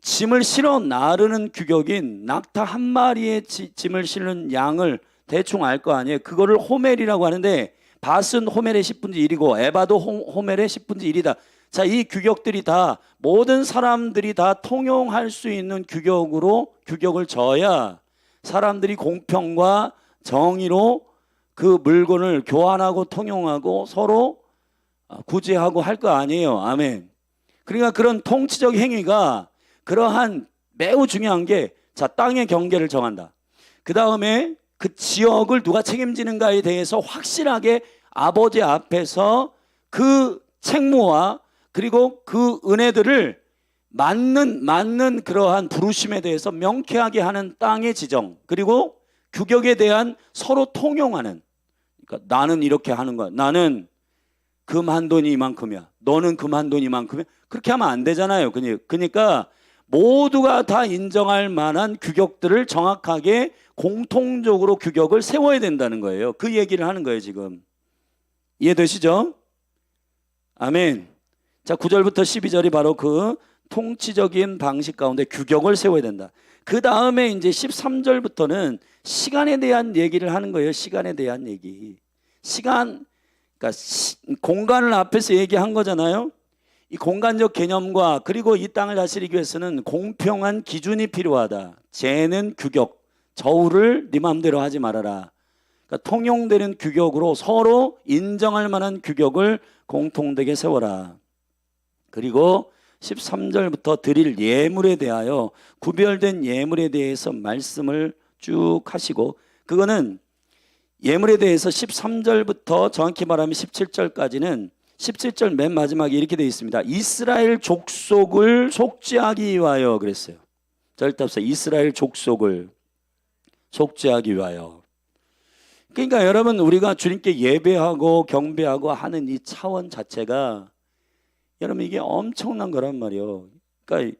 짐을 실어 나르는 규격인 낙타 한 마리의 짐을 실는 양을 대충 알 거 아니에요. 그거를 호멜이라고 하는데 밭은 호멜의 10분의 1이고 에바도 호멜의 10분의 1이다. 자, 이 규격들이 다 모든 사람들이 다 통용할 수 있는 규격을 져야 사람들이 공평과 정의로 그 물건을 교환하고 통용하고 서로 구제하고 할 거 아니에요. 아멘. 그러니까 그런 통치적 행위가 그러한 매우 중요한 게 자, 땅의 경계를 정한다. 그 다음에 그 지역을 누가 책임지는가에 대해서 확실하게 아버지 앞에서 그 책무와 그리고 그 은혜들을 맞는 그러한 부르심에 대해서 명쾌하게 하는 땅의 지정, 그리고 규격에 대한 서로 통용하는, 그러니까 나는 이렇게 하는 거야. 나는 금 한 돈이 이만큼이야. 너는 금 한 돈이 이만큼이야. 그렇게 하면 안 되잖아요. 그러니까 모두가 다 인정할 만한 규격들을 정확하게 공통적으로 규격을 세워야 된다는 거예요. 그 얘기를 하는 거예요, 지금. 이해되시죠? 아멘. 자, 9절부터 12절이 바로 그 통치적인 방식 가운데 규격을 세워야 된다. 그 다음에 이제 13절부터는 시간에 대한 얘기를 하는 거예요. 시간에 대한 얘기. 그러니까 공간을 앞에서 얘기한 거잖아요. 이 공간적 개념과 그리고 이 땅을 다스리기 위해서는 공평한 기준이 필요하다. 재는 규격, 저울을 네 마음대로 하지 말아라. 그러니까 통용되는 규격으로 서로 인정할 만한 규격을 공통되게 세워라. 그리고 13절부터 드릴 예물에 대하여 구별된 예물에 대해서 말씀을 쭉 하시고, 그거는 예물에 대해서 13절부터 정확히 말하면 17절까지는 17절 맨 마지막에 이렇게 되어 있습니다. 이스라엘 족속을 속죄하기 위하여 그랬어요. 절대 없어요. 이스라엘 족속을 속죄하기 위하여. 그러니까 여러분, 우리가 주님께 예배하고 경배하고 하는 이 차원 자체가 여러분 이게 엄청난 거란 말이에요. 그러니까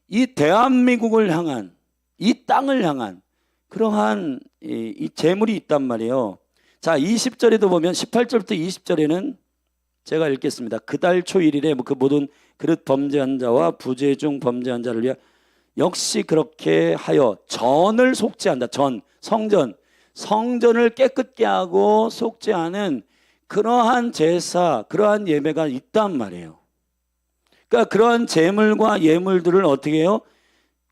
이 대한민국을 향한, 이 땅을 향한 그러한 이 재물이 있단 말이에요. 자, 20절에도 보면 18절부터 20절에는 제가 읽겠습니다. 그달 초일일에 그 모든 그릇 범죄한 자와 부재 중 범죄한 자를 위하여 역시 그렇게 하여 전을 속죄한다. 성전을 깨끗게 하고 속죄하는 그러한 제사, 그러한 예배가 있단 말이에요. 그러니까 그러한 제물과 예물들을 어떻게 해요?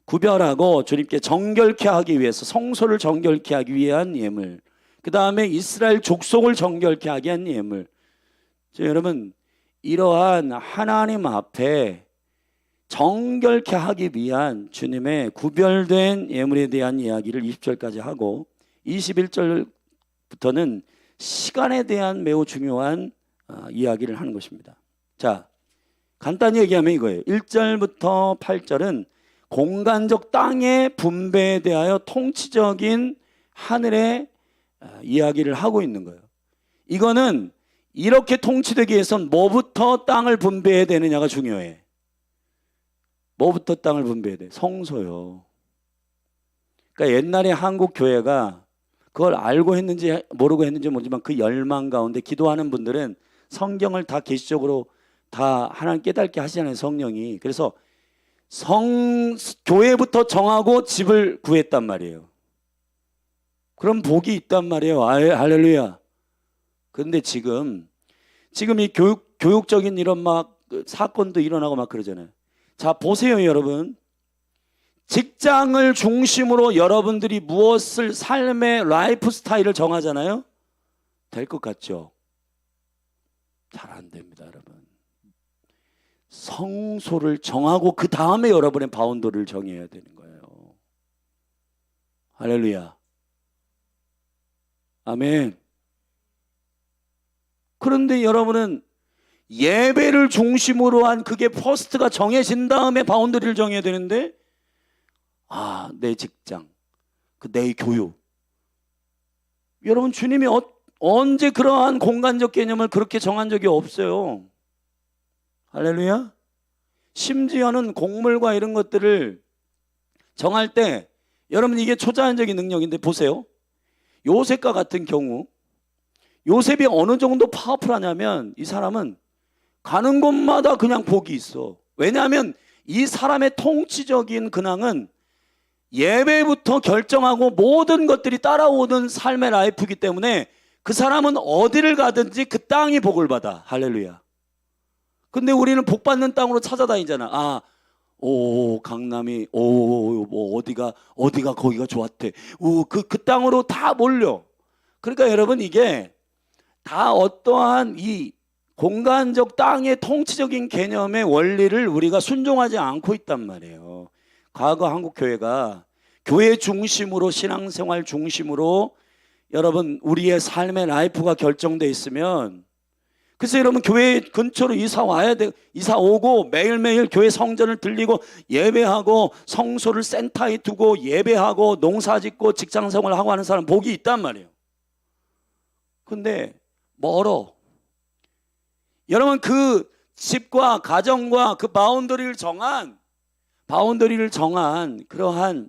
구별하고 주님께 정결케 하기 위해서, 성소를 정결케 하기 위한 예물, 그 다음에 이스라엘 족속을 정결케 하기 위한 예물. 여러분, 이러한 하나님 앞에 정결케 하기 위한 주님의 구별된 예물에 대한 이야기를 20절까지 하고, 21절부터는 시간에 대한 매우 중요한 이야기를 하는 것입니다. 자, 간단히 얘기하면 이거예요. 1절부터 8절은 공간적 땅의 분배에 대하여 통치적인 하늘의 이야기를 하고 있는 거예요. 이거는 이렇게 통치되기 위해서는 뭐부터 땅을 분배해야 되느냐가 중요해. 뭐부터 땅을 분배해야 돼? 성소요. 그러니까 옛날에 한국 교회가 그걸 알고 했는지 모르고 했는지 모르지만 그 열망 가운데 기도하는 분들은 성경을 다 계시적으로 다 하나님 깨닫게 하시잖아요, 성령이. 그래서 교회부터 정하고 집을 구했단 말이에요. 그럼 복이 있단 말이에요. 할렐루야. 그런데 지금 이 교육적인 이런 막 사건도 일어나고 막 그러잖아요. 자, 보세요, 여러분. 직장을 중심으로 여러분들이 무엇을 삶의 라이프 스타일을 정하잖아요. 될 것 같죠? 잘 안 됩니다, 여러분. 성소를 정하고 그 다음에 여러분의 바운더리를 정해야 되는 거예요. 할렐루야. 아멘. 그런데 여러분은 예배를 중심으로 한 그게 퍼스트가 정해진 다음에 바운더리를 정해야 되는데, 내 직장, 내 교육. 여러분, 주님이 언제 그러한 공간적 개념을 그렇게 정한 적이 없어요. 할렐루야. 심지어는 곡물과 이런 것들을 정할 때, 여러분, 이게 초자연적인 능력인데 보세요. 요셉과 같은 경우, 요셉이 어느 정도 파워풀하냐면 이 사람은 가는 곳마다 그냥 복이 있어. 왜냐하면 이 사람의 통치적인 근황은 예배부터 결정하고 모든 것들이 따라오는 삶의 라이프이기 때문에 그 사람은 어디를 가든지 그 땅이 복을 받아. 할렐루야. 근데 우리는 복 받는 땅으로 찾아다니잖아. 강남이 뭐 어디가 거기가 좋았대. 그 땅으로 다 몰려. 그러니까 여러분, 이게 다 어떠한 이 공간적 땅의 통치적인 개념의 원리를 우리가 순종하지 않고 있단 말이에요. 과거 한국 교회가 교회 중심으로, 신앙생활 중심으로 여러분 우리의 삶의 라이프가 결정돼 있으면, 그래서 여러분 교회 근처로 이사 와야 돼. 이사 오고 매일매일 교회 성전을 들리고 예배하고 성소를 센터에 두고 예배하고 농사 짓고 직장생활을 하고 하는 사람 복이 있단 말이에요. 근데 멀어. 여러분, 그 집과 가정과 그 바운더리를 정한 그러한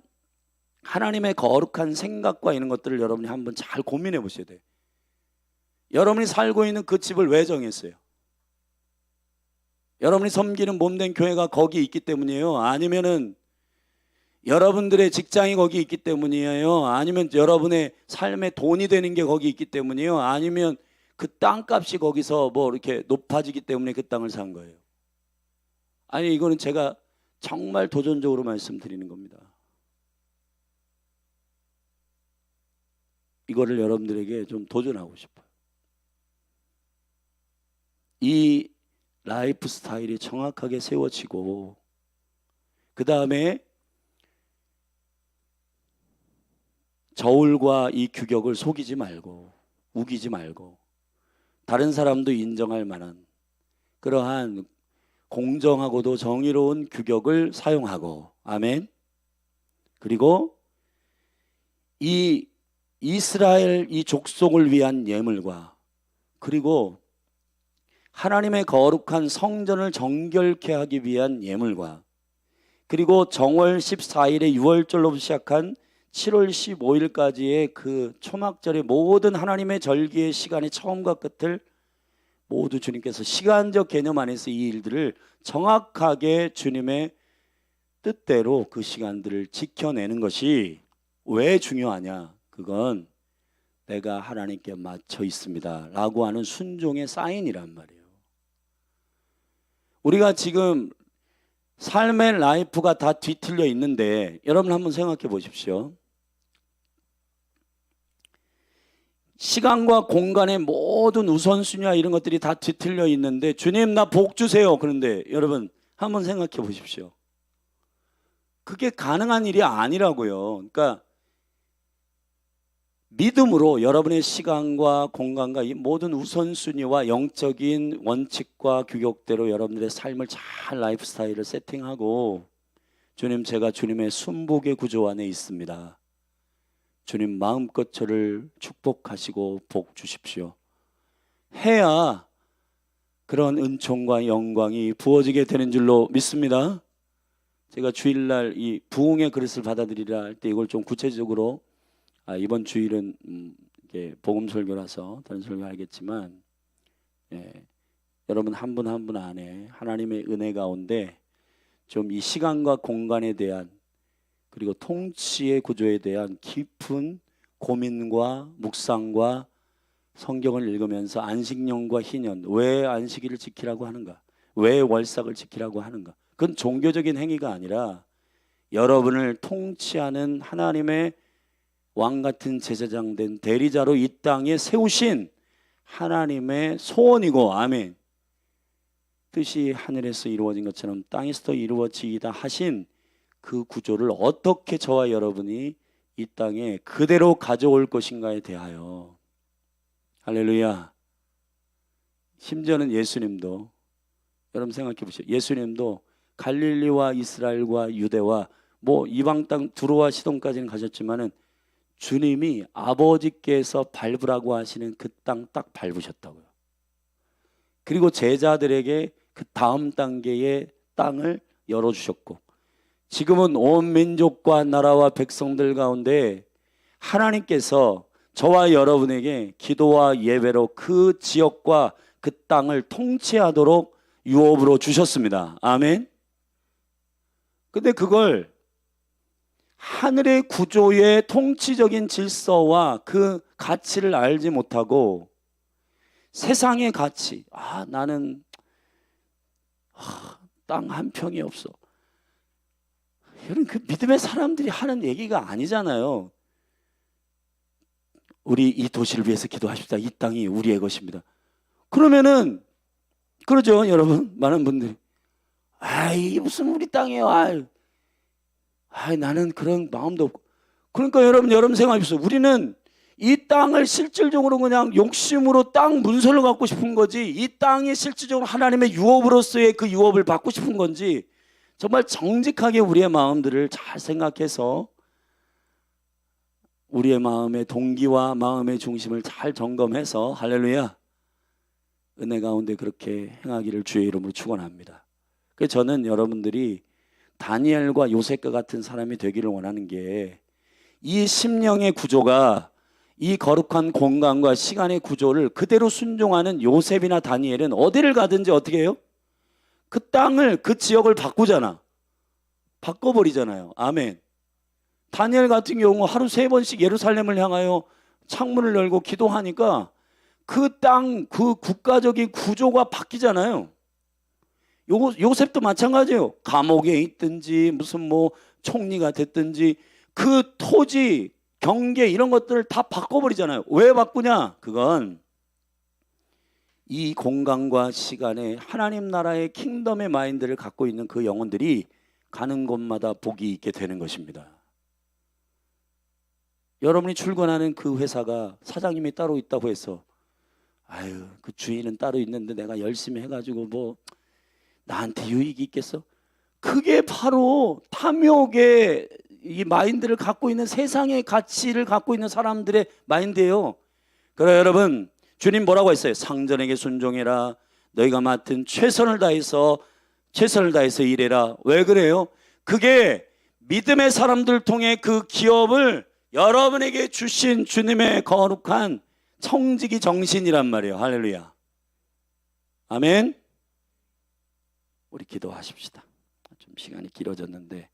하나님의 거룩한 생각과 이런 것들을 여러분이 한번 잘 고민해 보셔야 돼요. 여러분이 살고 있는 그 집을 왜 정했어요? 여러분이 섬기는 몸된 교회가 거기 있기 때문이에요? 아니면은 여러분들의 직장이 거기 있기 때문이에요? 아니면 여러분의 삶의 돈이 되는 게 거기 있기 때문이에요? 아니면 그 땅값이 거기서 뭐 이렇게 높아지기 때문에 그 땅을 산 거예요? 아니, 이거는 제가 정말 도전적으로 말씀드리는 겁니다. 이거를 여러분들에게 좀 도전하고 싶어요. 이 라이프 스타일이 정확하게 세워지고, 그 다음에 저울과 이 규격을 속이지 말고 우기지 말고 다른 사람도 인정할 만한 그러한 공정하고도 정의로운 규격을 사용하고, 아멘. 그리고 이 이스라엘 이 족속을 위한 예물과, 그리고 하나님의 거룩한 성전을 정결케 하기 위한 예물과, 그리고 정월 14일에 6월절로 시작한 7월 15일까지의 그 초막절의 모든 하나님의 절기의 시간의 처음과 끝을 모두 주님께서 시간적 개념 안에서 이 일들을 정확하게 주님의 뜻대로 그 시간들을 지켜내는 것이 왜 중요하냐? 그건 내가 하나님께 맞춰 있습니다 라고 하는 순종의 사인이란 말이에요. 우리가 지금 삶의 라이프가 다 뒤틀려 있는데, 여러분 한번 생각해 보십시오. 시간과 공간의 모든 우선순위와 이런 것들이 다 뒤틀려 있는데, 주님 나 복 주세요. 그런데 여러분 한번 생각해 보십시오. 그게 가능한 일이 아니라고요. 그러니까 믿음으로 여러분의 시간과 공간과 이 모든 우선순위와 영적인 원칙과 규격대로 여러분들의 삶을 잘 라이프 스타일을 세팅하고, 주님 제가 주님의 순복의 구조 안에 있습니다. 주님 마음껏 저를 축복하시고 복 주십시오 해야 그런 은총과 영광이 부어지게 되는 줄로 믿습니다. 제가 주일날 이 부흥의 그릇을 받아들이라 할 때 이걸 좀 구체적으로 이번 주일은 이게 복음 설교라서 다른 설교 알겠지만, 여러분 한 분 한 분 안에 하나님의 은혜 가운데 좀 이 시간과 공간에 대한, 그리고 통치의 구조에 대한 깊은 고민과 묵상과 성경을 읽으면서 안식년과 희년, 왜 안식일을 지키라고 하는가, 왜 월삭을 지키라고 하는가, 그건 종교적인 행위가 아니라 여러분을 통치하는 하나님의 왕 같은 제사장 된 대리자로 이 땅에 세우신 하나님의 소원이고, 아멘. 뜻이 하늘에서 이루어진 것처럼 땅에서도 이루어지이다 하신 그 구조를 어떻게 저와 여러분이 이 땅에 그대로 가져올 것인가에 대하여, 할렐루야. 심지어는 예수님도, 여러분 생각해 보시죠. 예수님도 갈릴리와 이스라엘과 유대와 이방 땅 두로와 시돈까지는 가셨지만은 주님이 아버지께서 밟으라고 하시는 그 땅 딱 밟으셨다고요. 그리고 제자들에게 그 다음 단계의 땅을 열어주셨고, 지금은 온 민족과 나라와 백성들 가운데 하나님께서 저와 여러분에게 기도와 예배로 그 지역과 그 땅을 통치하도록 유업으로 주셨습니다. 아멘. 근데 그걸 하늘의 구조의 통치적인 질서와 그 가치를 알지 못하고 세상의 가치, 나는 땅 한 평이 없어, 이런 그 믿음의 사람들이 하는 얘기가 아니잖아요. 우리 이 도시를 위해서 기도하십시다. 이 땅이 우리의 것입니다. 그러면은 그러죠, 여러분. 많은 분들이 이게 무슨 우리 땅이에요. 나는 그런 마음도 없고. 그러니까 여러분 생각해보세요. 우리는 이 땅을 실질적으로 그냥 욕심으로 땅 문서를 갖고 싶은 거지, 이 땅이 실질적으로 하나님의 유업으로서의 그 유업을 받고 싶은 건지, 정말 정직하게 우리의 마음들을 잘 생각해서 우리의 마음의 동기와 마음의 중심을 잘 점검해서, 할렐루야, 은혜 가운데 그렇게 행하기를 주의 이름으로 축원합니다. 그래서 저는 여러분들이 다니엘과 요셉과 같은 사람이 되기를 원하는 게, 이 심령의 구조가 이 거룩한 공간과 시간의 구조를 그대로 순종하는 요셉이나 다니엘은 어디를 가든지 어떻게 해요? 그 땅을, 그 지역을 바꿔버리잖아요. 아멘. 다니엘 같은 경우 하루 3번씩 예루살렘을 향하여 창문을 열고 기도하니까 그 땅, 그 국가적인 구조가 바뀌잖아요. 요셉도 마찬가지예요. 감옥에 있든지 무슨 총리가 됐든지 그 토지, 경계 이런 것들을 다 바꿔버리잖아요. 왜 바꾸냐? 그건 이 공간과 시간에 하나님 나라의 킹덤의 마인드를 갖고 있는 그 영혼들이 가는 곳마다 복이 있게 되는 것입니다. 여러분이 출근하는 그 회사가 사장님이 따로 있다고 해서 그 주인은 따로 있는데 내가 열심히 해가지고 나한테 유익이 있겠어? 그게 바로 탐욕의 이 마인드를 갖고 있는, 세상의 가치를 갖고 있는 사람들의 마인드예요. 그래 여러분, 주님 뭐라고 했어요? 상전에게 순종해라. 너희가 맡은 최선을 다해서 일해라. 왜 그래요? 그게 믿음의 사람들 통해 그 기업을 여러분에게 주신 주님의 거룩한 청지기 정신이란 말이에요. 할렐루야. 아멘. 우리 기도하십시다. 좀 시간이 길어졌는데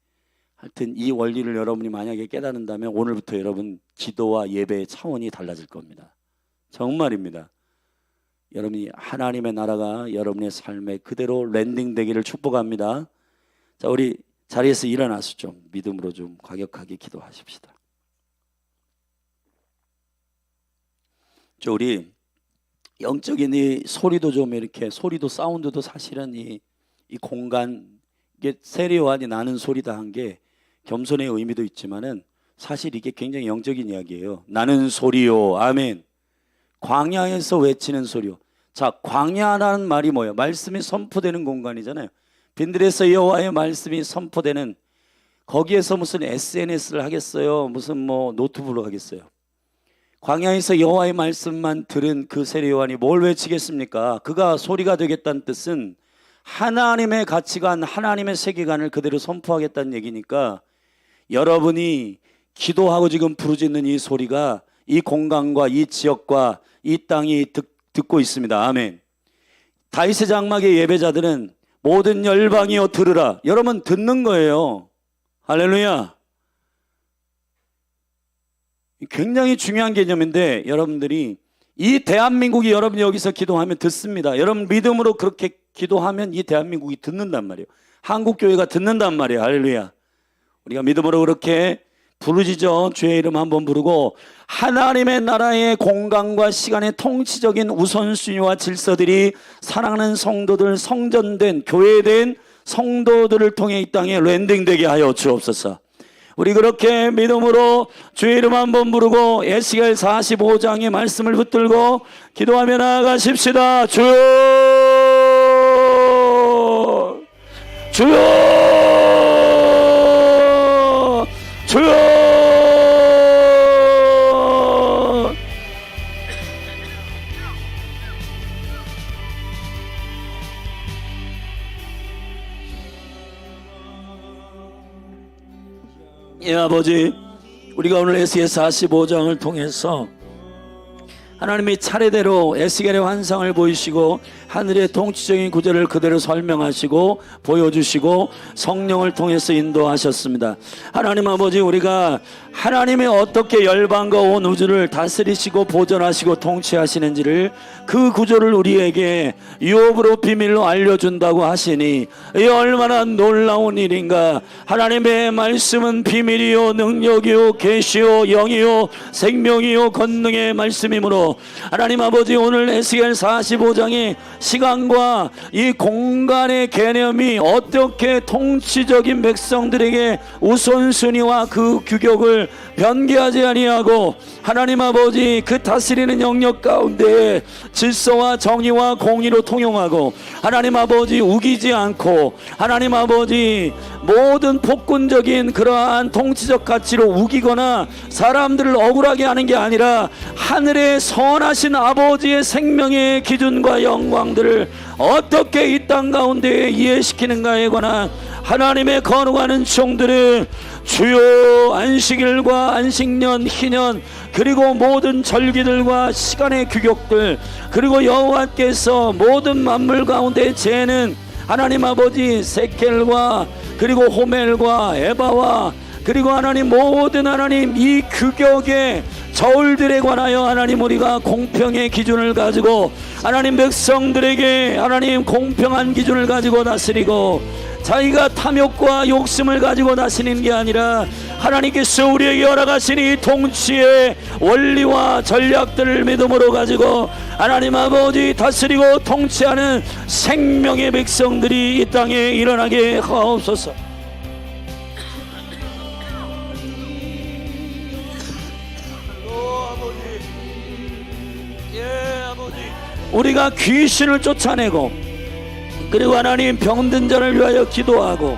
하여튼 이 원리를 여러분이 만약에 깨닫는다면 오늘부터 여러분 기도와 예배의 차원이 달라질 겁니다. 정말입니다. 여러분이 하나님의 나라가 여러분의 삶에 그대로 랜딩되기를 축복합니다. 자, 우리 자리에서 일어나서 좀 믿음으로 좀 과격하게 기도하십시다. 우리 영적인 이 소리도 좀 이렇게, 소리도 사운드도 사실은 이 공간, 이게 세례요한이 나는 소리다 한 게 겸손의 의미도 있지만은 사실 이게 굉장히 영적인 이야기예요. 나는 소리요. 아멘. 광야에서 외치는 소리요. 자, 광야라는 말이 뭐예요? 말씀이 선포되는 공간이잖아요. 빈들에서 여호와의 말씀이 선포되는, 거기에서 무슨 SNS를 하겠어요? 무슨 노트북을 하겠어요? 광야에서 여호와의 말씀만 들은 그 세례요한이 뭘 외치겠습니까? 그가 소리가 되겠다는 뜻은 하나님의 가치관, 하나님의 세계관을 그대로 선포하겠다는 얘기니까, 여러분이 기도하고 지금 부르짖는 이 소리가 이 공간과 이 지역과 이 땅이 듣고 있습니다. 아멘. 다윗의 장막의 예배자들은 모든 열방이여 들으라. 여러분 듣는 거예요. 할렐루야. 굉장히 중요한 개념인데 여러분들이 이 대한민국이 여러분이 여기서 기도하면 듣습니다. 여러분 믿음으로 그렇게 기도하면 이 대한민국이 듣는단 말이에요. 한국교회가 듣는단 말이에요. 할렐루야. 우리가 믿음으로 그렇게 부르짖어 주의 이름 한번 부르고 하나님의 나라의 공간과 시간의 통치적인 우선순위와 질서들이 사랑하는 성도들, 성전된 교회된 성도들을 통해 이 땅에 랜딩되게 하여 주옵소서. 우리 그렇게 믿음으로 주의 이름 한번 부르고 에스겔 45장의 말씀을 붙들고 기도하며 나아가십시다. 주여, 주여, 주여. 예, 아버지, 우리가 오늘 에스겔 45장을 통해서 하나님이 차례대로 에스겔의 환상을 보이시고 하늘의 통치적인 구절을 그대로 설명하시고 보여주시고 성령을 통해서 인도하셨습니다. 하나님 아버지, 우리가 하나님이 어떻게 열방과 온 우주를 다스리시고 보존하시고 통치하시는지를 그 구조를 우리에게 유업으로 비밀로 알려준다고 하시니 이 얼마나 놀라운 일인가. 하나님의 말씀은 비밀이요 능력이요 계시요 영이요 생명이요 권능의 말씀이므로 하나님 아버지, 오늘 에스겔 45장의 시간과 이 공간의 개념이 어떻게 통치적인 백성들에게 우선순위와 그 규격을 변개하지 아니하고 하나님 아버지 그 다스리는 영역 가운데 질서와 정의와 공의로 통용하고 하나님 아버지 우기지 않고 하나님 아버지 모든 폭군적인 그러한 통치적 가치로 우기거나 사람들을 억울하게 하는 게 아니라 하늘의 선하신 아버지의 생명의 기준과 영광들을 어떻게 이 땅 가운데 이해시키는가에 관한 하나님의 거룩한 종들은 주요 안식일과 안식년, 희년 그리고 모든 절기들과 시간의 규격들 그리고 여호와께서 모든 만물 가운데 재는 하나님 아버지 세켈과 그리고 호멜과 에바와 그리고 하나님 모든 하나님 이 규격의 저울들에 관하여 하나님 우리가 공평의 기준을 가지고 하나님 백성들에게 하나님 공평한 기준을 가지고 다스리고 자기가 탐욕과 욕심을 가지고 다스리는 게 아니라 하나님께서 우리에게 허락하신 이 통치의 원리와 전략들을 믿음으로 가지고 하나님 아버지 다스리고 통치하는 생명의 백성들이 이 땅에 일어나게 하옵소서. 우리가 귀신을 쫓아내고 그리고 하나님 병든 자를 위하여 기도하고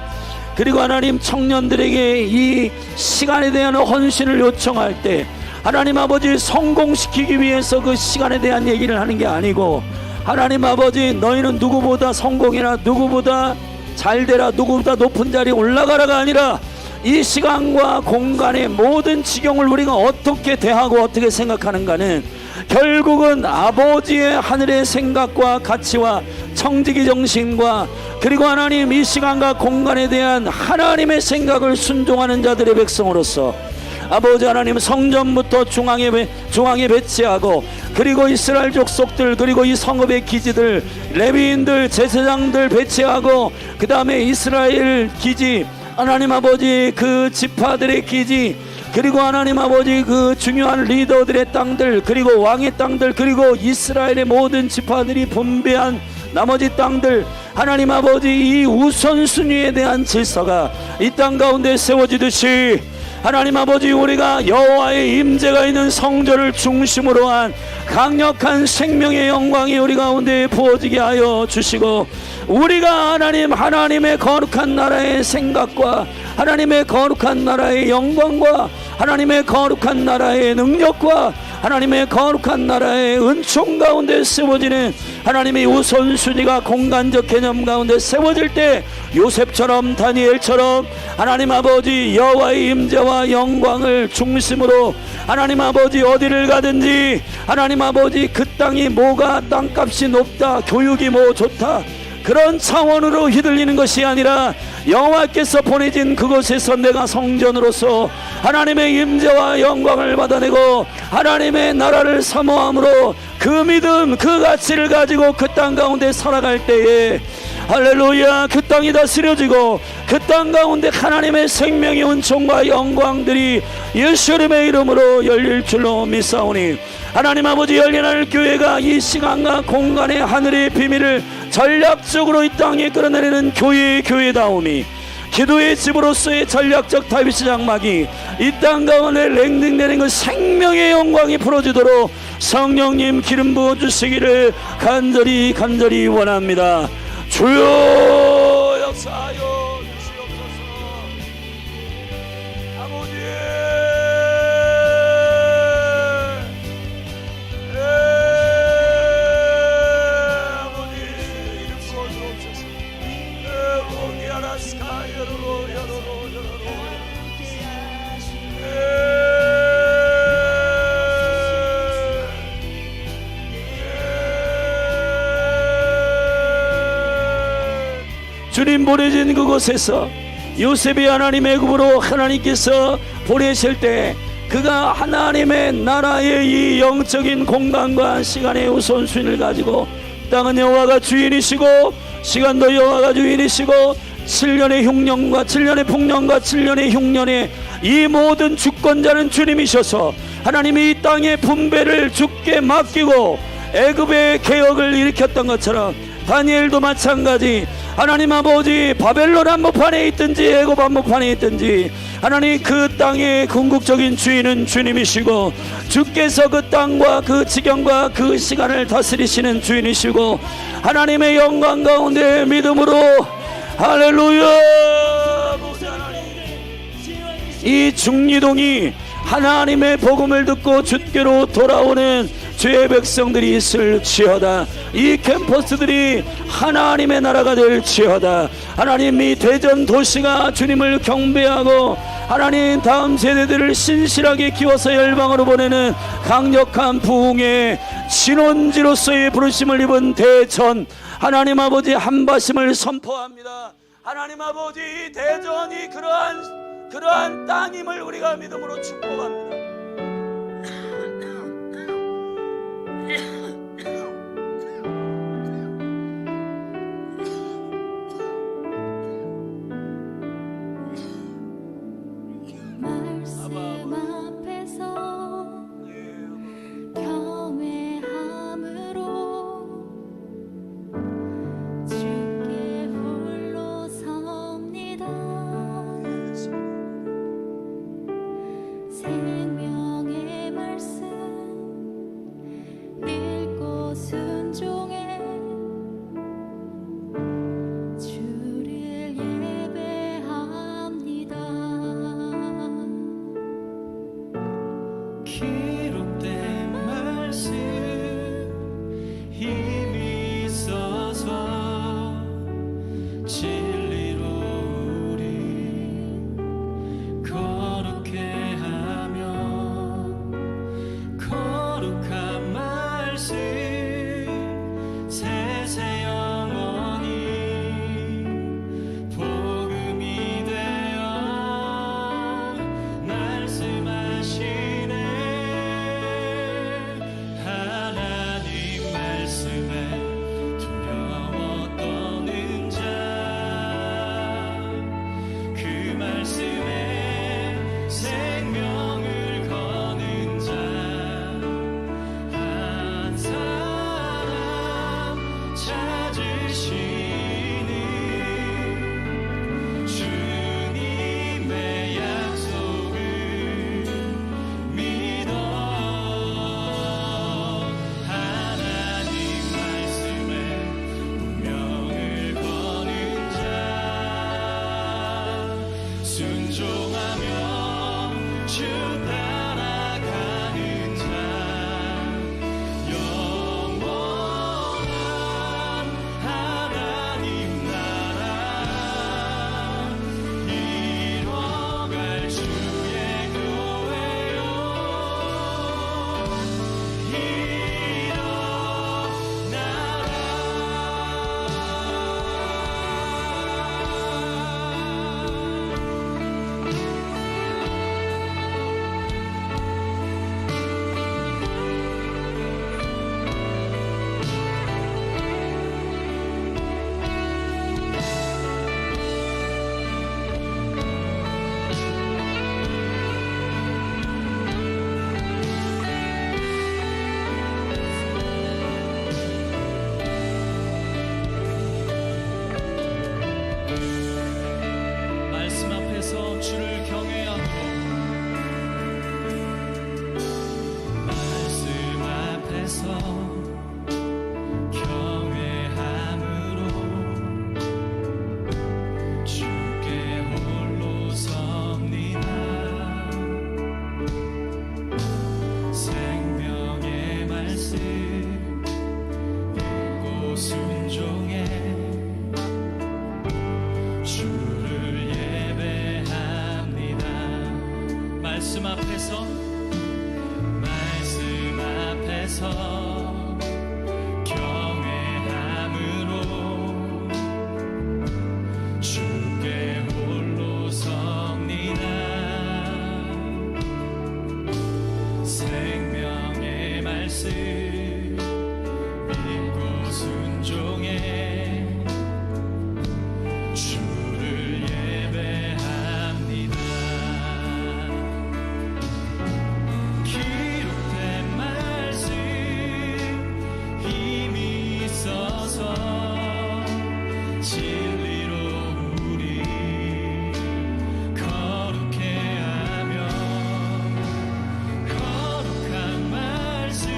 그리고 하나님 청년들에게 이 시간에 대한 헌신을 요청할 때 하나님 아버지 성공시키기 위해서 그 시간에 대한 얘기를 하는 게 아니고 하나님 아버지 너희는 누구보다 성공이나 누구보다 잘되라 누구보다 높은 자리에 올라가라가 아니라 이 시간과 공간의 모든 지경을 우리가 어떻게 대하고 어떻게 생각하는가는 결국은 아버지의 하늘의 생각과 가치와 청지기 정신과 그리고 하나님 이 시간과 공간에 대한 하나님의 생각을 순종하는 자들의 백성으로서 아버지 하나님 성전부터 중앙에 배치하고 그리고 이스라엘 족속들 그리고 이 성읍의 기지들 레위인들 제사장들 배치하고 그 다음에 이스라엘 기지 하나님 아버지 그 지파들의 기지 그리고 하나님 아버지 그 중요한 리더들의 땅들 그리고 왕의 땅들 그리고 이스라엘의 모든 지파들이 분배한 나머지 땅들 하나님 아버지 이 우선순위에 대한 질서가 이 땅 가운데 세워지듯이 하나님 아버지 우리가 여호와의 임재가 있는 성전을 중심으로 한 강력한 생명의 영광이 우리 가운데 부어지게 하여 주시고 우리가 하나님의 거룩한 나라의 생각과 하나님의 거룩한 나라의 영광과 하나님의 거룩한 나라의 능력과 하나님의 거룩한 나라의 은총 가운데 세워지는 하나님의 우선순위가 공간적 개념 가운데 세워질 때 요셉처럼 다니엘처럼 하나님 아버지 여호와의 임재와 영광을 중심으로 하나님 아버지 어디를 가든지 하나님 아버지 그 땅이 뭐가 땅값이 높다, 교육이 뭐 좋다, 그런 차원으로 휘둘리는 것이 아니라 여호와께서 보내진 그곳에서 내가 성전으로서 하나님의 임재와 영광을 받아내고 하나님의 나라를 사모함으로 그 믿음, 그 가치를 가지고 그 땅 가운데 살아갈 때에 할렐루야, 그 땅이 다스려지고 그 땅 가운데 하나님의 생명의 은총과 영광들이 예수님의 이름으로 열릴 줄로 믿사오니 하나님 아버지 열린하늘 교회가 이 시간과 공간의 하늘의 비밀을 전략적으로 이 땅에 끌어내리는 교회다움이 기도의 집으로서의 전략적 다윗 장막이 이 땅 가운데 랭딩되는 그 생명의 영광이 풀어지도록 성령님 기름 부어주시기를 간절히 원합니다. 주여 역사하여 주시옵소서. 아버지 이름 부어주옵소서. 주님 보내진 그곳에서 요셉이 하나님의 애굽으로 하나님께서 보내실 때 그가 하나님의 나라의 이 영적인 공간과 시간의 우선순위를 가지고 땅은 여호와가 주인이시고 시간도 여호와가 주인이시고 7년의 흉년과 7년의 풍년과 7년의 흉년의 이 모든 주권자는 주님이셔서 하나님이 이 땅의 분배를 주께 맡기고 애굽의 개혁을 일으켰던 것처럼 다니엘도 마찬가지 하나님 아버지 바벨론 한복판에 있든지 애굽 한복판에 있든지 하나님 그 땅의 궁극적인 주인은 주님이시고 주께서 그 땅과 그 지경과 그 시간을 다스리시는 주인이시고 하나님의 영광 가운데 믿음으로 할렐루야 이 중리동이 하나님의 복음을 듣고 주께로 돌아오는 주의 백성들이 있을지어다. 이 캠퍼스들이 하나님의 나라가 될지어다. 하나님 이 대전 도시가 주님을 경배하고 하나님 다음 세대들을 신실하게 키워서 열방으로 보내는 강력한 부흥의 진원지로서의 부르심을 입은 대전 하나님 아버지 한바심을 선포합니다. 하나님 아버지 대전이 그러한 땅임을 우리가 믿음으로 축복합니다. 말씀 앞에서 경외함으로 주께 홀로 섭니다. 생명의 말씀 읽고 순종해 주를 예배합니다. 기록된 말씀 힘이 있어서 진리로 우리 거룩해 하며 거룩한 말씀 세세 영원히 복음이 되어 말씀하시네. 하나님 말씀에 두려워 떠는 자 그 말씀에 생명을 거는 자 한 사람 찾으시는 주님의 약속을 믿어. 하나님 말씀에 운명을 거는 자 순종하며 주 따라가는 자 진리로 우리 거룩해 하며 거룩한 말씀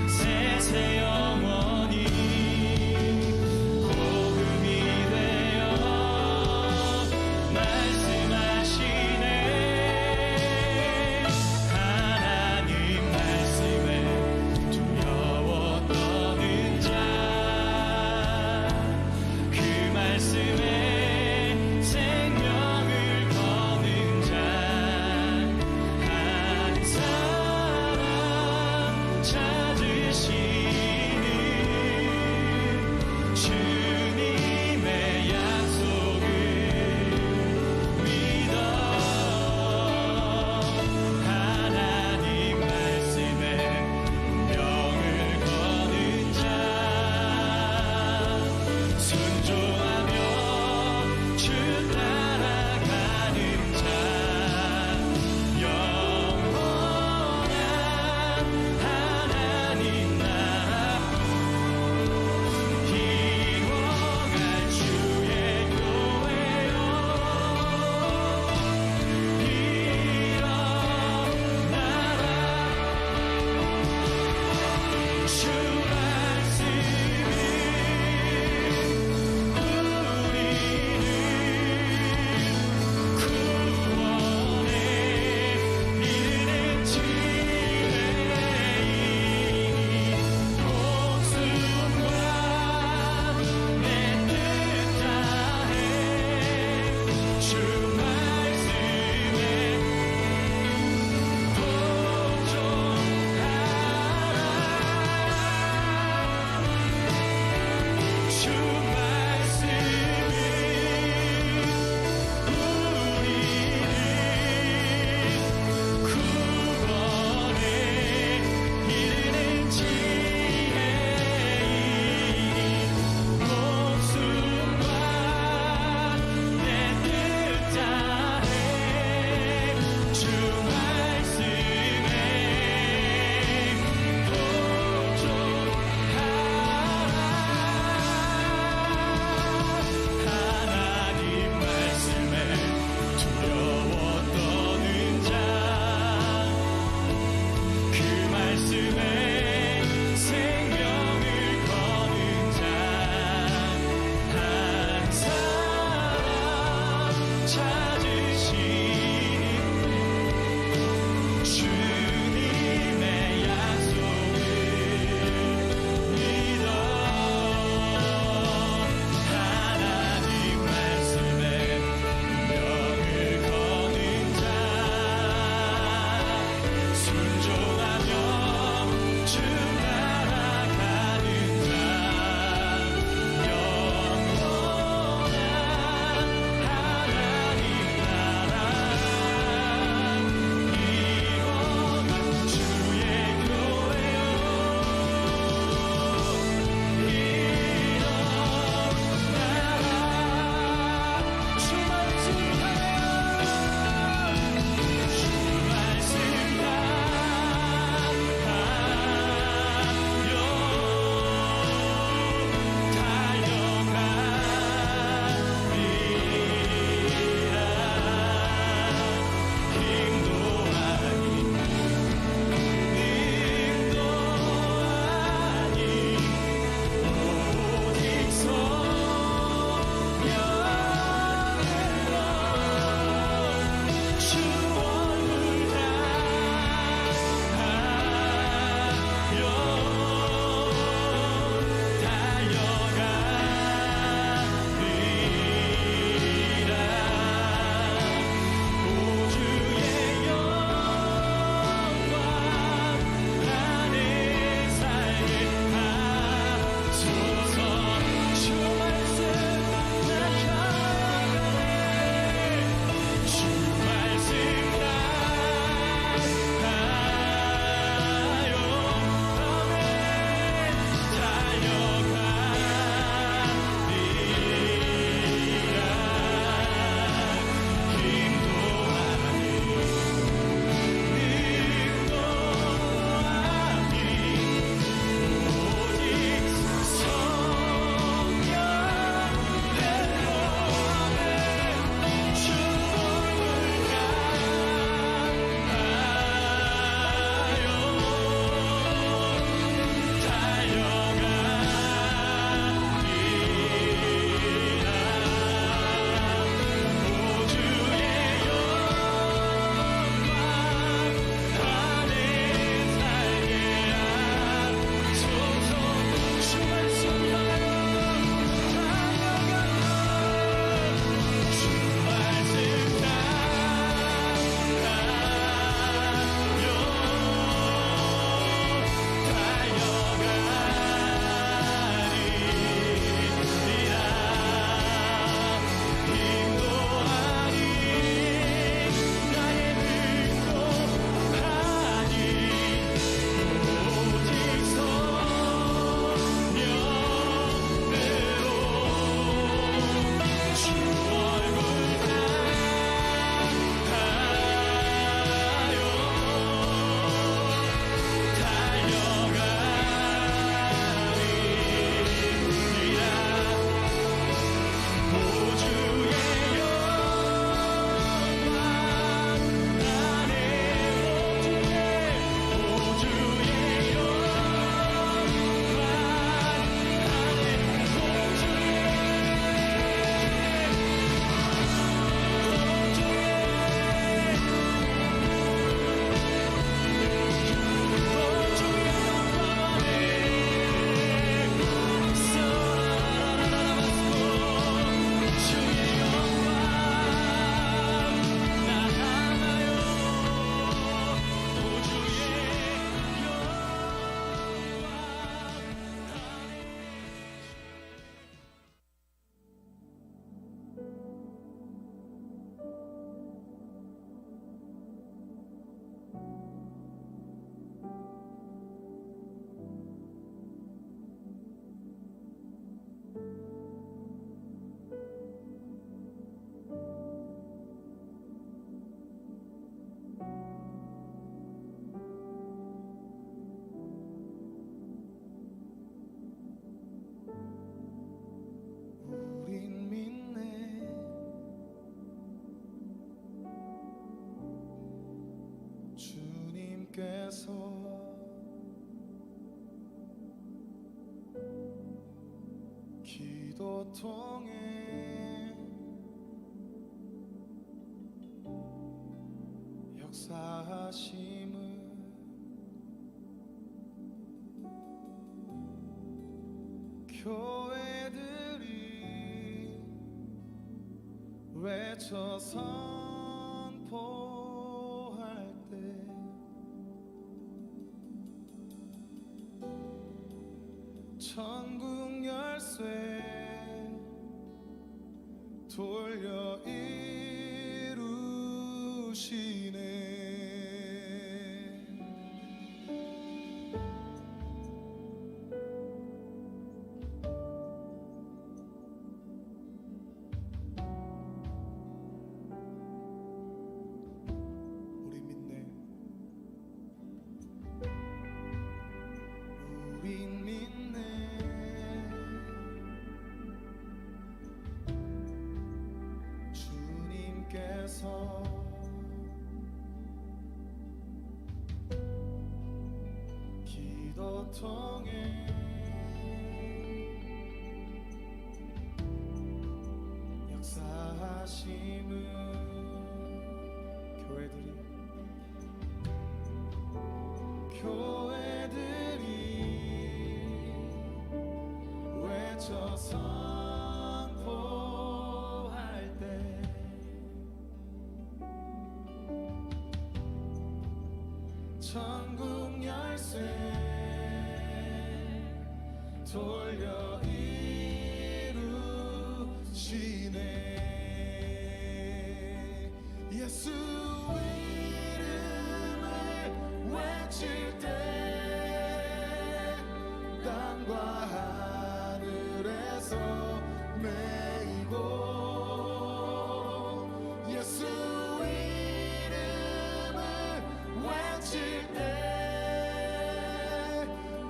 세세 영원히 복음이 되어 말씀하시네. 하나님 말씀에 두려워 떠는 자 기도 통해 역사하심을 교회들이 외쳐 선포할 때 천국 열쇠 돌려 이루시네. 우리 믿네. 우린 믿네. 주님께서 기도 통해 역사하심을 교회들이 외쳐 선포할 때 천국 열쇠 돌려 이루시네. 예수 이름을 외칠 때 땅과 하늘에서 메이고 예수 이름을 외칠 때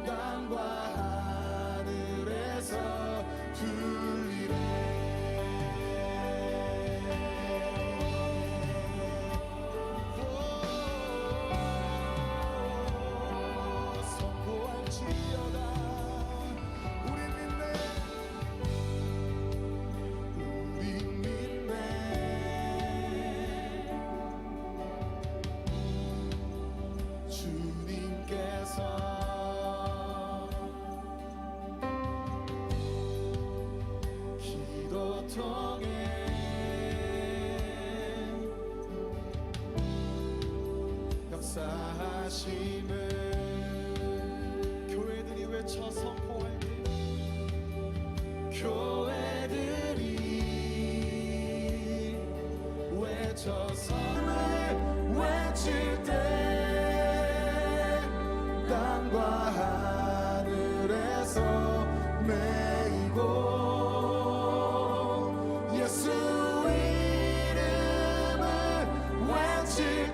땅과 하늘에서 들리네. 선포할지어다. 우리 믿네. 우리 믿네. 주님께서 기도 통해 역사하심을 교회들이 외쳐 선포할 때 교회들이 외쳐 선을 외칠 때 땅과 하늘에서